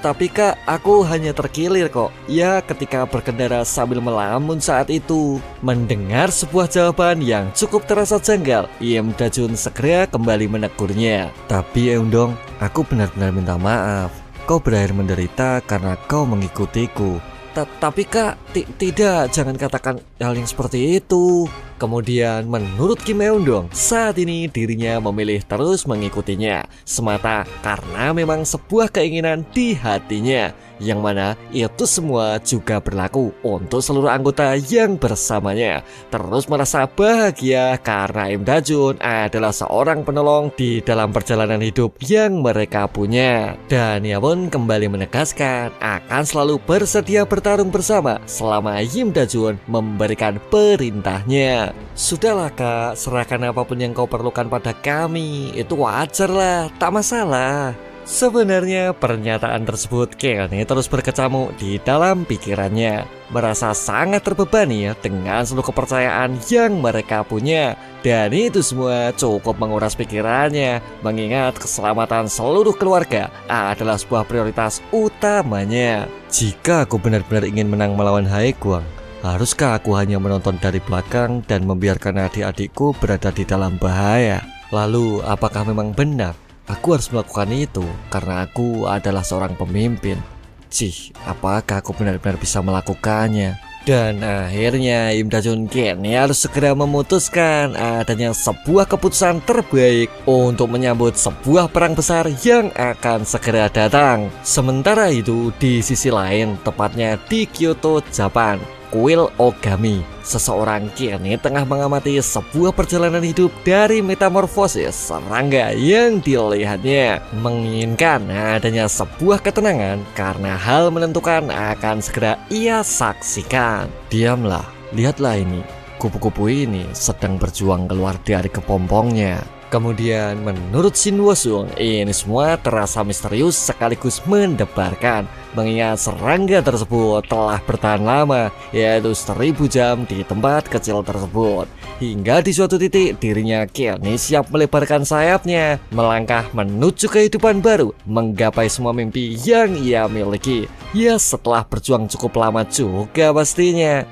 Tapi kak, aku hanya terkilir kok. Ya, ketika berkendara sambil melamun saat itu. Mendengar sebuah jawaban yang cukup terasa janggal, Im Dajun segera kembali menegurnya. Tapi Eudong, aku benar-benar minta maaf. Kau berakhir menderita karena kau mengikutiku. Tapi kak, tidak, jangan katakan hal yang seperti itu. Kemudian menurut Kim Eudong, saat ini dirinya memilih terus mengikutinya semata karena memang sebuah keinginan di hatinya, yang mana itu semua juga berlaku untuk seluruh anggota yang bersamanya. Terus merasa bahagia karena Im Dajun adalah seorang penolong di dalam perjalanan hidup yang mereka punya. Dan ia pun kembali menegaskan akan selalu bersedia bertarung bersama selama Im Dajun memberikan perintahnya. Sudahlah kak, serahkan apapun yang kau perlukan pada kami. Itu wajar lah, tak masalah. Sebenarnya pernyataan tersebut kini terus berkecamuk di dalam pikirannya, merasa sangat terbebani dengan seluruh kepercayaan yang mereka punya. Dan itu semua cukup menguras pikirannya, mengingat keselamatan seluruh keluarga adalah sebuah prioritas utamanya. Jika aku benar-benar ingin menang melawan Haiguang, haruskah aku hanya menonton dari belakang dan membiarkan adik-adikku berada di dalam bahaya? Lalu apakah memang benar aku harus melakukan itu karena aku adalah seorang pemimpin? Apakah aku benar-benar bisa melakukannya? Dan akhirnya Im Dajun kini harus segera memutuskan adanya sebuah keputusan terbaik untuk menyambut sebuah perang besar yang akan segera datang. Sementara itu di sisi lain, tepatnya di Kyoto, Jepang, Kuil Ogami, seseorang kini tengah mengamati sebuah perjalanan hidup dari metamorfosis serangga yang dilihatnya, menginginkan adanya sebuah ketenangan karena hal menentukan akan segera ia saksikan. Diamlah, lihatlah ini, kupu-kupu ini sedang berjuang keluar dari kepompongnya. Kemudian menurut Shin Wosung, ini semua terasa misterius sekaligus mendebarkan, mengingat serangga tersebut telah bertahan lama, yaitu 1000 jam di tempat kecil tersebut. Hingga di suatu titik dirinya kini siap melebarkan sayapnya, melangkah menuju kehidupan baru, menggapai semua mimpi yang ia miliki. Ya, setelah berjuang cukup lama juga pastinya.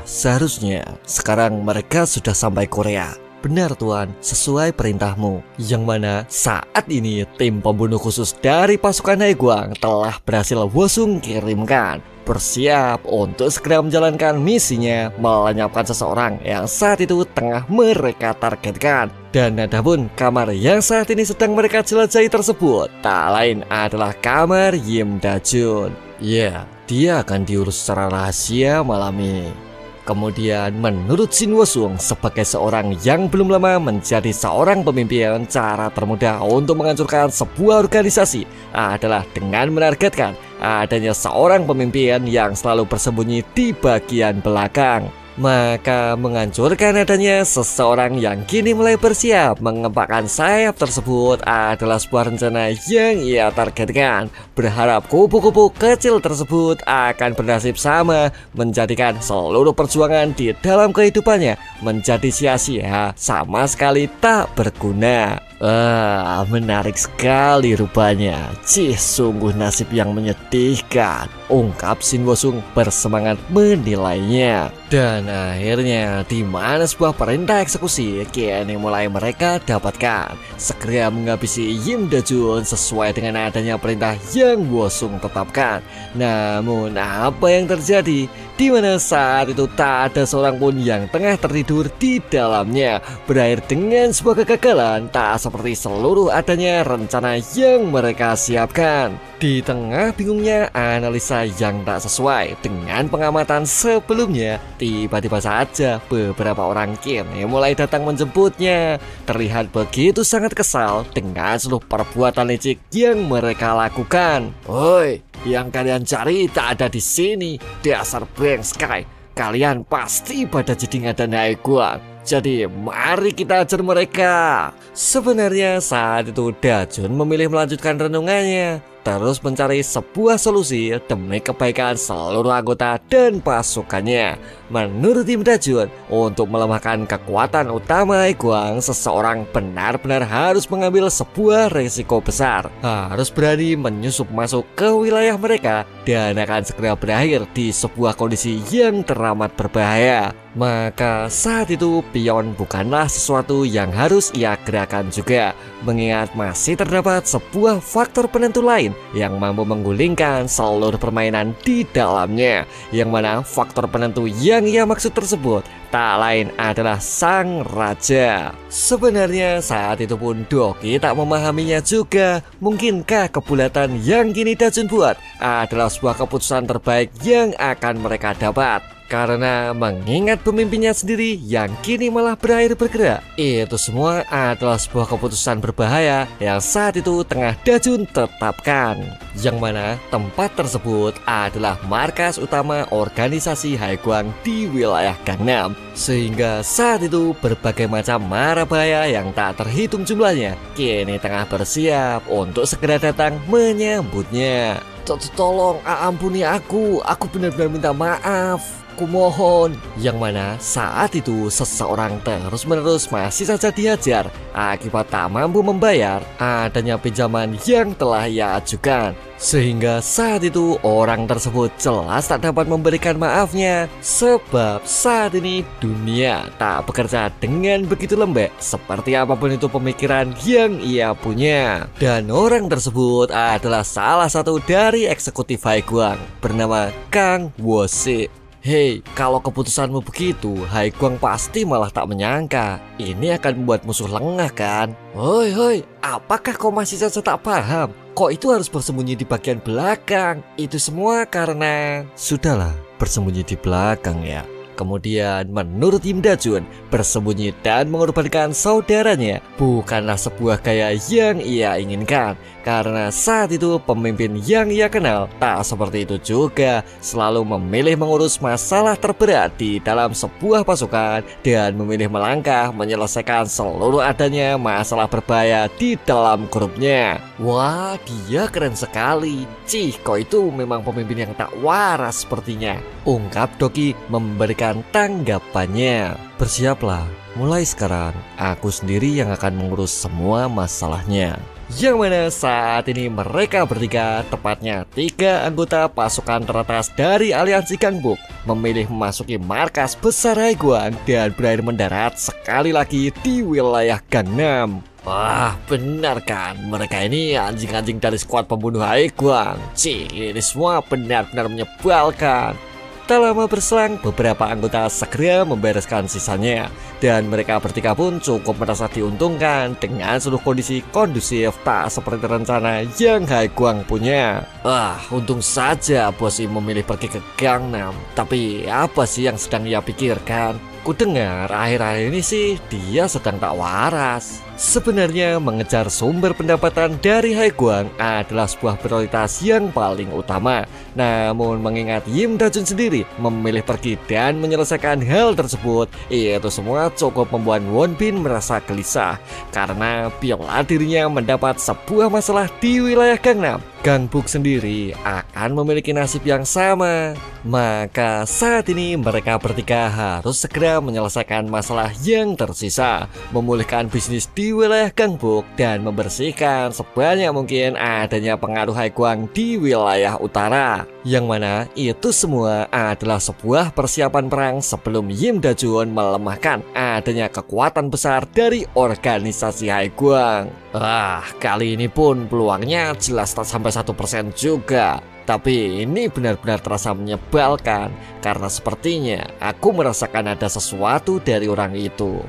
Seharusnya sekarang mereka sudah sampai Korea. Benar Tuan, sesuai perintahmu. Yang mana saat ini tim pembunuh khusus dari pasukan Haiguang telah berhasil Wosung kirimkan, bersiap untuk segera menjalankan misinya melenyapkan seseorang yang saat itu tengah mereka targetkan. Dan adapun kamar yang saat ini sedang mereka jelajahi tersebut tak lain adalah kamar Im Dajun. Ya, dia akan diurus secara rahasia malam ini. Kemudian menurut Shin Woo-sung sebagai seorang yang belum lama menjadi seorang pemimpin, cara termudah untuk menghancurkan sebuah organisasi adalah dengan menargetkan adanya seorang pemimpin yang selalu bersembunyi di bagian belakang. Maka menghancurkan adanya seseorang yang kini mulai bersiap mengembangkan sayap tersebut adalah sebuah rencana yang ia targetkan. Berharap kupu-kupu kecil tersebut akan bernasib sama, menjadikan seluruh perjuangan di dalam kehidupannya menjadi sia-sia, sama sekali tak berguna. Menarik sekali rupanya. Sungguh nasib yang menyedihkan, ungkap Shin Woo-sung bersemangat menilainya. Dan akhirnya di mana sebuah perintah eksekusi kini mulai mereka dapatkan. Segera menghabisi Im Da-jun sesuai dengan adanya perintah yang Woo-sung tetapkan. Namun apa yang terjadi? Di mana saat itu tak ada seorang pun yang tengah tertidur di dalamnya. Berakhir dengan sebuah kegagalan tak seperti seluruh adanya rencana yang mereka siapkan. Di tengah bingungnya analisa yang tak sesuai dengan pengamatan sebelumnya, tiba-tiba saja beberapa orang kini mulai datang menjemputnya. Terlihat begitu sangat kesal dengan seluruh perbuatan licik yang mereka lakukan. Woi, yang kalian cari tak ada di sini. Dasar brengsek, kalian pasti pada jadi dan Haegwang. Jadi mari kita ajar mereka. Sebenarnya saat itu Da-jun memilih melanjutkan renungannya, terus mencari sebuah solusi demi kebaikan seluruh anggota dan pasukannya. Menurut tim Da-jun, untuk melemahkan kekuatan utama Haegwang, seseorang benar-benar harus mengambil sebuah resiko besar. Harus berani menyusup masuk ke wilayah mereka dan akan segera berakhir di sebuah kondisi yang teramat berbahaya. Maka saat itu pion bukanlah sesuatu yang harus ia gerakan juga, mengingat masih terdapat sebuah faktor penentu lain yang mampu menggulingkan seluruh permainan di dalamnya. Yang mana faktor penentu yang ia maksud tersebut tak lain adalah sang raja. Sebenarnya saat itu pun Doki tak memahaminya juga. Mungkinkah kebulatan yang kini Da-jun buat adalah sebuah keputusan terbaik yang akan mereka dapat? Karena mengingat pemimpinnya sendiri yang kini malah berakhir bergerak. Itu semua adalah sebuah keputusan berbahaya yang saat itu tengah Da-jun tetapkan. Yang mana tempat tersebut adalah markas utama organisasi Haegwang di wilayah Gangnam. Sehingga saat itu berbagai macam mara bahaya yang tak terhitung jumlahnya kini tengah bersiap untuk segera datang menyambutnya. Tolong ampuni aku benar-benar minta maaf. Kumohon. Yang mana saat itu seseorang terus-menerus masih saja dihajar akibat tak mampu membayar adanya pinjaman yang telah ia ajukan. Sehingga saat itu orang tersebut jelas tak dapat memberikan maafnya. Sebab saat ini dunia tak bekerja dengan begitu lembek seperti apapun itu pemikiran yang ia punya. Dan orang tersebut adalah salah satu dari eksekutif Haegwang bernama Kang Woo-sik. Hei, kalau keputusanmu begitu, Haegwang pasti malah tak menyangka ini akan membuat musuh lengah kan? Hoi, apakah kau masih saja tak paham? Kok itu harus bersembunyi di bagian belakang? Itu semua karena... Sudahlah, bersembunyi di belakang ya. Kemudian menurut Im Da-jun, bersembunyi dan mengorbankan saudaranya bukanlah sebuah gaya yang ia inginkan. Karena saat itu pemimpin yang ia kenal tak seperti itu juga, selalu memilih mengurus masalah terberat di dalam sebuah pasukan dan memilih melangkah menyelesaikan seluruh adanya masalah berbahaya di dalam grupnya. Wah, dia keren sekali. Kok itu memang pemimpin yang tak waras sepertinya, ungkap Doki memberikan tanggapannya. Bersiaplah, mulai sekarang aku sendiri yang akan mengurus semua masalahnya. Yang mana saat ini mereka bertiga, tepatnya 3 anggota pasukan teratas dari aliansi Gangbuk, memilih memasuki markas besar Haegwang dan berakhir mendarat sekali lagi di wilayah Gangnam. Wah, benar kan? Mereka ini anjing-anjing dari skuad pembunuh Haegwang. Ini semua benar-benar menyebalkan. tak lama berselang beberapa anggota segera membereskan sisanya. Dan mereka bertiga pun cukup merasa diuntungkan dengan seluruh kondisi kondusif tak seperti rencana yang Haiguang punya. Untung saja bos Im memilih pergi ke Gangnam. Tapi apa sih yang sedang ia pikirkan? Kudengar akhir-akhir ini sih dia sedang tak waras. Sebenarnya mengejar sumber pendapatan dari Haiguang adalah sebuah prioritas yang paling utama. Namun mengingat Yim Da-jun sendiri memilih pergi dan menyelesaikan hal tersebut, itu semua cukup membuat Won Bin merasa gelisah. Karena bila dirinya mendapat sebuah masalah di wilayah Gangnam, Gangbuk sendiri akan memiliki nasib yang sama. Maka saat ini mereka bertiga harus segera menyelesaikan masalah yang tersisa, memulihkan bisnis di wilayah Gangbuk, dan membersihkan sebanyak mungkin adanya pengaruh Haiguang di wilayah utara. Yang mana itu semua adalah sebuah persiapan perang sebelum Yim Da-jun melemahkan adanya kekuatan besar dari organisasi Haiguang. Kali ini pun peluangnya jelas tak sampai 1% juga. Tapi ini benar-benar terasa menyebalkan karena sepertinya aku merasakan ada sesuatu dari orang itu.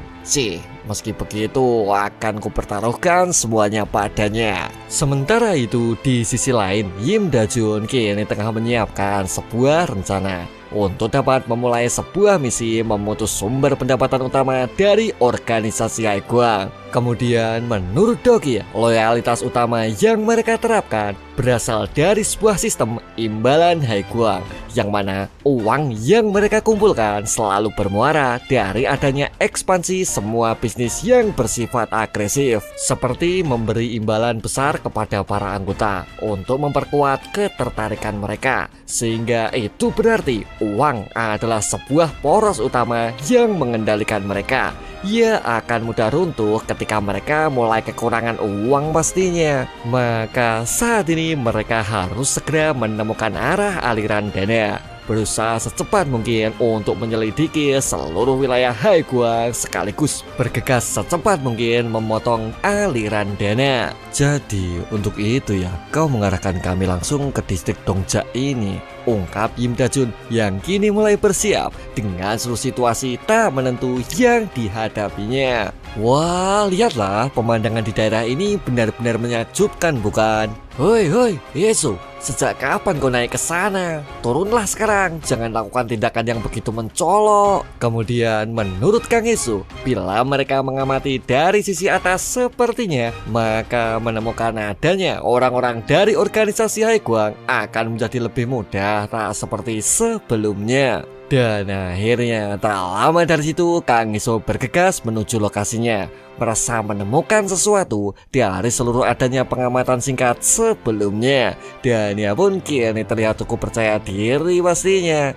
Meski begitu akan kupertaruhkan semuanya padanya. Sementara itu di sisi lain, Yim Da-jun kini tengah menyiapkan sebuah rencana untuk dapat memulai sebuah misi memutus sumber pendapatan utama dari organisasi Haiguang. Kemudian menurut Dogi, loyalitas utama yang mereka terapkan berasal dari sebuah sistem imbalan Haiguang, yang mana uang yang mereka kumpulkan selalu bermuara dari adanya ekspansi semua bisnis yang bersifat agresif, seperti memberi imbalan besar kepada para anggota untuk memperkuat ketertarikan mereka. Sehingga itu berarti uang adalah sebuah poros utama yang mengendalikan mereka. Ia akan mudah runtuh ketika mereka mulai kekurangan uang pastinya. Maka saat ini mereka harus segera menemukan arah aliran dana, berusaha secepat mungkin untuk menyelidiki seluruh wilayah Haiguang sekaligus bergegas secepat mungkin memotong aliran dana. Jadi untuk itu ya, kau mengarahkan kami langsung ke distrik Dongja ini, ungkap Yim Da-jun yang kini mulai bersiap dengan seluruh situasi tak menentu yang dihadapinya. Wah, lihatlah pemandangan di daerah ini benar-benar menyejukkan, bukan? Hoi, Yesu, sejak kapan kau naik ke sana? Turunlah sekarang, jangan lakukan tindakan yang begitu mencolok. Kemudian menurut Kang Yesu, bila mereka mengamati dari sisi atas sepertinya, maka menemukan adanya orang-orang dari organisasi Haiguang akan menjadi lebih mudah, tak seperti sebelumnya. Dan akhirnya tak lama dari situ Kang Yesu bergegas menuju lokasinya, merasa menemukan sesuatu dari seluruh adanya pengamatan singkat sebelumnya. Dan ia pun kini terlihat cukup percaya diri pastinya.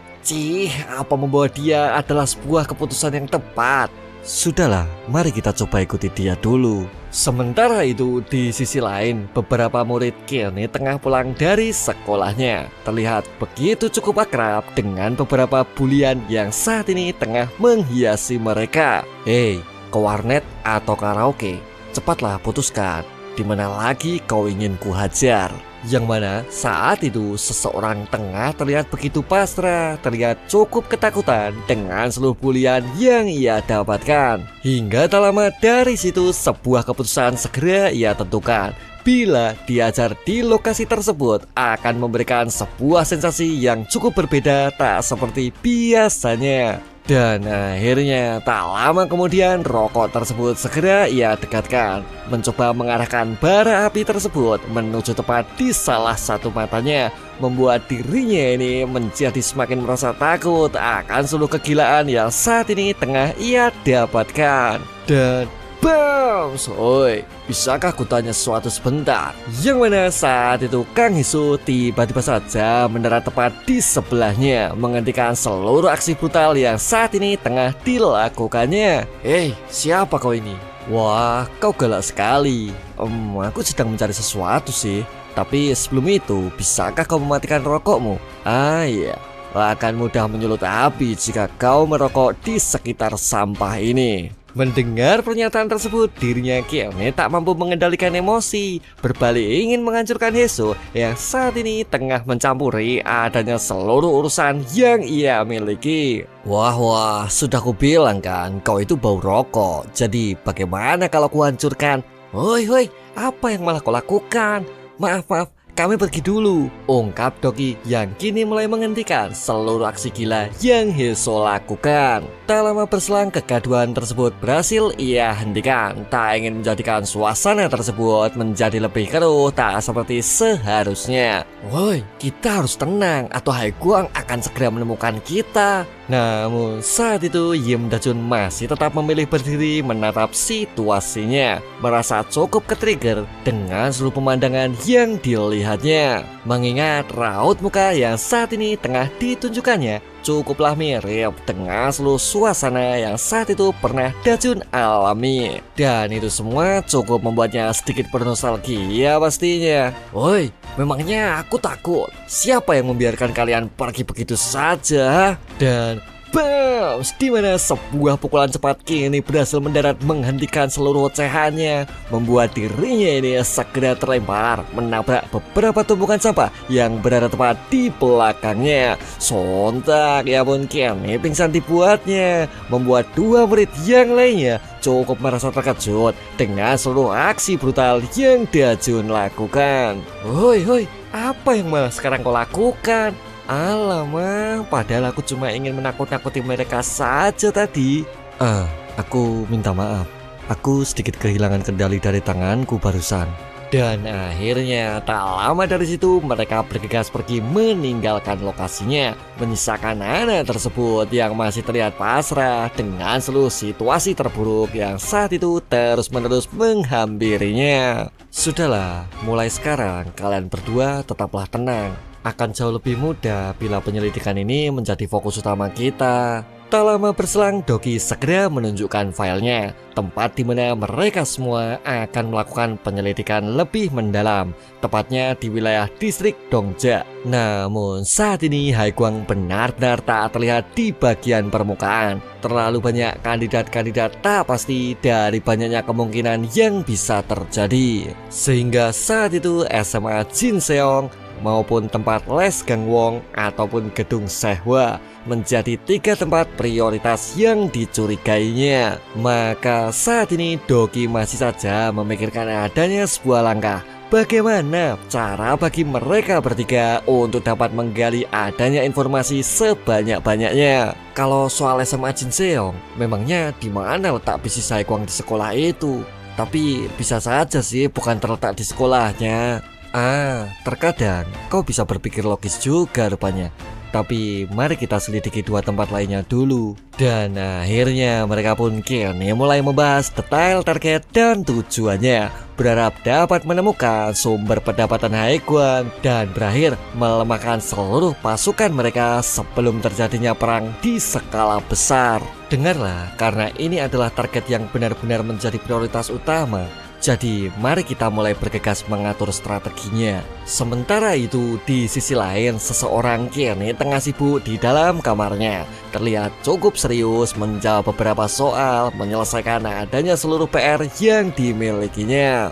Apa membawa dia adalah sebuah keputusan yang tepat. Sudahlah, mari kita coba ikuti dia dulu. Sementara itu di sisi lain, beberapa murid kini tengah pulang dari sekolahnya, terlihat begitu cukup akrab dengan beberapa bulian yang saat ini tengah menghiasi mereka. Ke warnet atau karaoke? Cepatlah putuskan, di mana lagi kau ingin kuhajar? Yang mana saat itu seseorang tengah terlihat begitu pasrah, terlihat cukup ketakutan dengan seluruh bulian yang ia dapatkan. Hingga tak lama dari situ sebuah keputusan segera ia tentukan. Bila diajar di lokasi tersebut akan memberikan sebuah sensasi yang cukup berbeda, tak seperti biasanya. Dan akhirnya tak lama kemudian rokok tersebut segera ia dekatkan, mencoba mengarahkan bara api tersebut menuju tepat di salah satu matanya, membuat dirinya ini menjadi semakin merasa takut akan seluruh kegilaan yang saat ini tengah ia dapatkan. Dan bam! Bisakah kutanya sesuatu sebentar? Yang mana saat itu Kang Hesu tiba-tiba saja mendarat tepat di sebelahnya, menghentikan seluruh aksi brutal yang saat ini tengah dilakukannya. Siapa kau ini? Wah, kau galak sekali. Aku sedang mencari sesuatu sih. Tapi sebelum itu, bisakah kau mematikan rokokmu? Iya. akan mudah menyulut api jika kau merokok di sekitar sampah ini. Mendengar pernyataan tersebut, dirinya Keone tak mampu mengendalikan emosi, berbalik ingin menghancurkan Heso yang saat ini tengah mencampuri adanya seluruh urusan yang ia miliki. Wah, sudah kubilang kan, kau itu bau rokok. Jadi bagaimana kalau kuhancurkan? Hoi, apa yang malah kau lakukan? Maaf, kami pergi dulu, ungkap Doki yang kini mulai menghentikan seluruh aksi gila yang Heso lakukan. Tak lama berselang, kegaduhan tersebut berhasil ia hentikan. Tak ingin menjadikan suasana tersebut menjadi lebih keruh tak seperti seharusnya. Woi, kita harus tenang atau Haiguang akan segera menemukan kita. Namun saat itu Yim Dajun masih tetap memilih berdiri menatap situasinya, merasa cukup ke-trigger dengan seluruh pemandangan yang dilihatnya. Mengingat raut muka yang saat ini tengah ditunjukkannya cukuplah mirip dengan seluruh suasana yang saat itu pernah Dajun alami. Dan itu semua cukup membuatnya sedikit bernostalgia pastinya. Woi, memangnya aku takut? Siapa yang membiarkan kalian pergi begitu saja? Dan bams, dimana sebuah pukulan cepat kini berhasil mendarat menghentikan seluruh ocehannya, membuat dirinya ini segera terlempar menabrak beberapa tumpukan sampah yang berada tepat di belakangnya. Sontak ya pun kini pingsan dibuatnya, membuat dua murid yang lainnya cukup merasa terkejut dengan seluruh aksi brutal yang Dajun lakukan. Hoi, apa yang malah sekarang kau lakukan? Alamak, padahal aku cuma ingin menakut-nakuti mereka saja tadi. Aku minta maaf. Aku sedikit kehilangan kendali dari tanganku barusan. Dan akhirnya tak lama dari situ mereka bergegas pergi meninggalkan lokasinya, menyisakan anak tersebut yang masih terlihat pasrah dengan seluruh situasi terburuk yang saat itu terus-menerus menghampirinya. Sudahlah, mulai sekarang kalian berdua tetaplah tenang. Akan jauh lebih mudah bila penyelidikan ini menjadi fokus utama kita. Tak lama berselang, Doki segera menunjukkan filenya, tempat di mana mereka semua akan melakukan penyelidikan lebih mendalam, tepatnya di wilayah distrik Dongja. Namun saat ini Haiguang benar-benar tak terlihat di bagian permukaan. Terlalu banyak kandidat-kandidat tak pasti dari banyaknya kemungkinan yang bisa terjadi. Sehingga saat itu SMA Jin Seong maupun tempat les Gangwon ataupun gedung Sehwa menjadi tiga tempat prioritas yang dicurigainya. Maka saat ini Doki masih saja memikirkan adanya sebuah langkah. Bagaimana cara bagi mereka bertiga untuk dapat menggali adanya informasi sebanyak-banyaknya? Kalau soal SMA Jin Seong, memangnya di mana letak bisnis Haiguang di sekolah itu? Tapi bisa saja sih bukan terletak di sekolahnya. Terkadang kau bisa berpikir logis juga rupanya. Tapi mari kita selidiki dua tempat lainnya dulu. Dan akhirnya mereka pun kini mulai membahas detail target dan tujuannya, berharap dapat menemukan sumber pendapatan Haiguang dan berakhir melemahkan seluruh pasukan mereka sebelum terjadinya perang di skala besar. Dengarlah, karena ini adalah target yang benar-benar menjadi prioritas utama. Jadi mari kita mulai bergegas mengatur strateginya. Sementara itu di sisi lain seseorang kini tengah sibuk di dalam kamarnya, terlihat cukup serius menjawab beberapa soal, menyelesaikan adanya seluruh PR yang dimilikinya.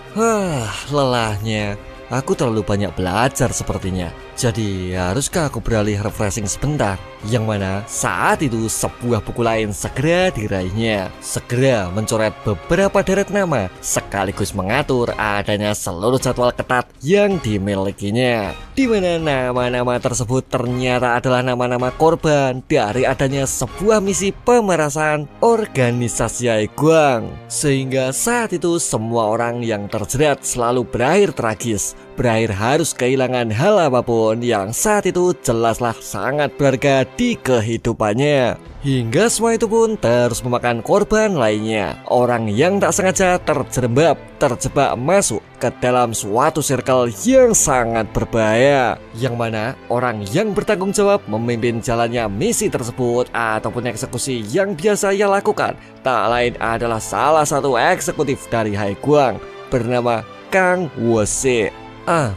Lelahnya. Aku terlalu banyak belajar sepertinya. Jadi haruskah aku beralih refreshing sebentar? Yang mana saat itu sebuah buku lain segera diraihnya, segera mencoret beberapa deret nama sekaligus mengatur adanya seluruh jadwal ketat yang dimilikinya, di mana nama-nama tersebut ternyata adalah nama-nama korban dari adanya sebuah misi pemerasan organisasi Haiguang. Sehingga saat itu semua orang yang terjerat selalu berakhir tragis, berakhir harus kehilangan hal apapun yang saat itu jelaslah sangat berharga di kehidupannya. Hingga semua itu pun terus memakan korban lainnya, orang yang tak sengaja terjebak masuk ke dalam suatu circle yang sangat berbahaya, yang mana orang yang bertanggung jawab memimpin jalannya misi tersebut ataupun eksekusi yang biasa ia lakukan tak lain adalah salah satu eksekutif dari Haiguang bernama Kang Wose.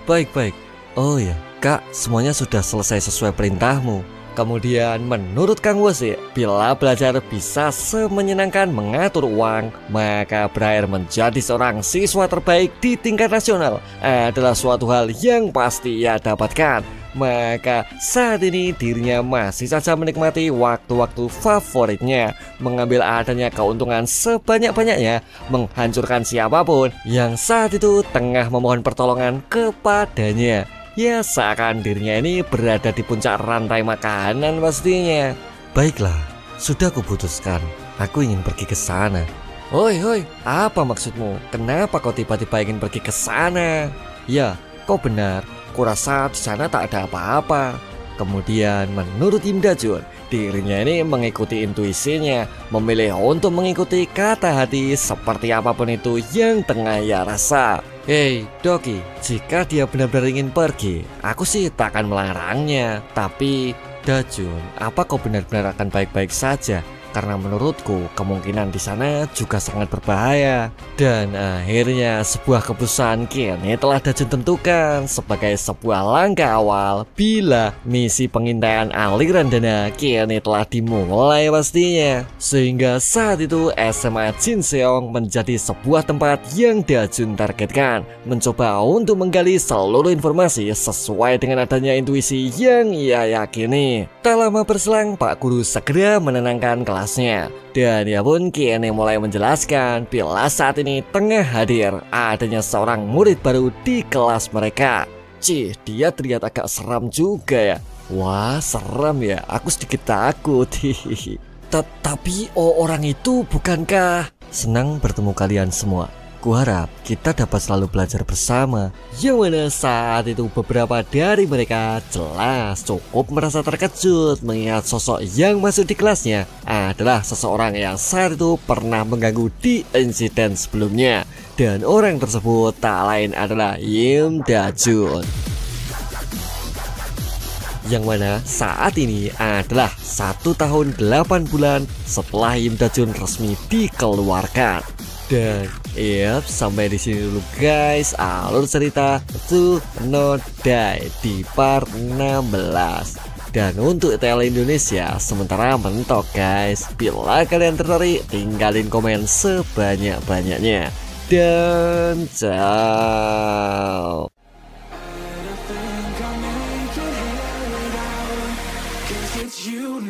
Baik. Oh ya, Kak, semuanya sudah selesai sesuai perintahmu. Kemudian menurut Kang Wosi, bila belajar bisa semenyenangkan mengatur uang, maka berakhir menjadi seorang siswa terbaik di tingkat nasional adalah suatu hal yang pasti ia dapatkan. Maka saat ini dirinya masih saja menikmati waktu-waktu favoritnya, mengambil adanya keuntungan sebanyak-banyaknya, menghancurkan siapapun yang saat itu tengah memohon pertolongan kepadanya. Ya, seakan dirinya ini berada di puncak rantai makanan pastinya. Baiklah, sudah kuputuskan. Aku ingin pergi ke sana. Hoi, apa maksudmu? Kenapa kau tiba-tiba ingin pergi ke sana? Ya, kau benar. Kurasa di sana tak ada apa-apa. Kemudian menurut Im Da-jun, dirinya ini mengikuti intuisinya, memilih untuk mengikuti kata hati seperti apapun itu yang tengah ia rasa. Hei Doki, jika dia benar-benar ingin pergi, aku sih tak akan melarangnya. Tapi Da-jun, apa kau benar-benar akan baik-baik saja? Karena menurutku kemungkinan di sana juga sangat berbahaya. Dan akhirnya sebuah keputusan kini telah Da-jun tentukan sebagai sebuah langkah awal bila misi pengintaian aliran dana kini telah dimulai pastinya. Sehingga saat itu SMA Jinseong menjadi sebuah tempat yang Da-jun targetkan, mencoba untuk menggali seluruh informasi sesuai dengan adanya intuisi yang ia yakini. Tak lama berselang, Pak Guru segera menenangkan kelasnya, dan ia pun kini mulai menjelaskan bila saat ini tengah hadir adanya seorang murid baru di kelas mereka. Cih, dia terlihat agak seram juga ya. Wah, seram ya, aku sedikit takut. Tapi orang itu bukankah? Senang bertemu kalian semua. Kuharap kita dapat selalu belajar bersama. Yang mana saat itu beberapa dari mereka jelas cukup merasa terkejut mengingat sosok yang masuk di kelasnya adalah seseorang yang saat itu pernah mengganggu di insiden sebelumnya. Dan orang tersebut tak lain adalah Im Da-jun, yang mana saat ini adalah 1 tahun 8 bulan setelah Im Da-jun resmi dikeluarkan. Dan sampai di sini dulu guys alur cerita To Not Die di part 16. Dan untuk tele Indonesia sementara mentok guys. Bila kalian tertarik tinggalin komen sebanyak-banyaknya. Dan ciao. Is it you?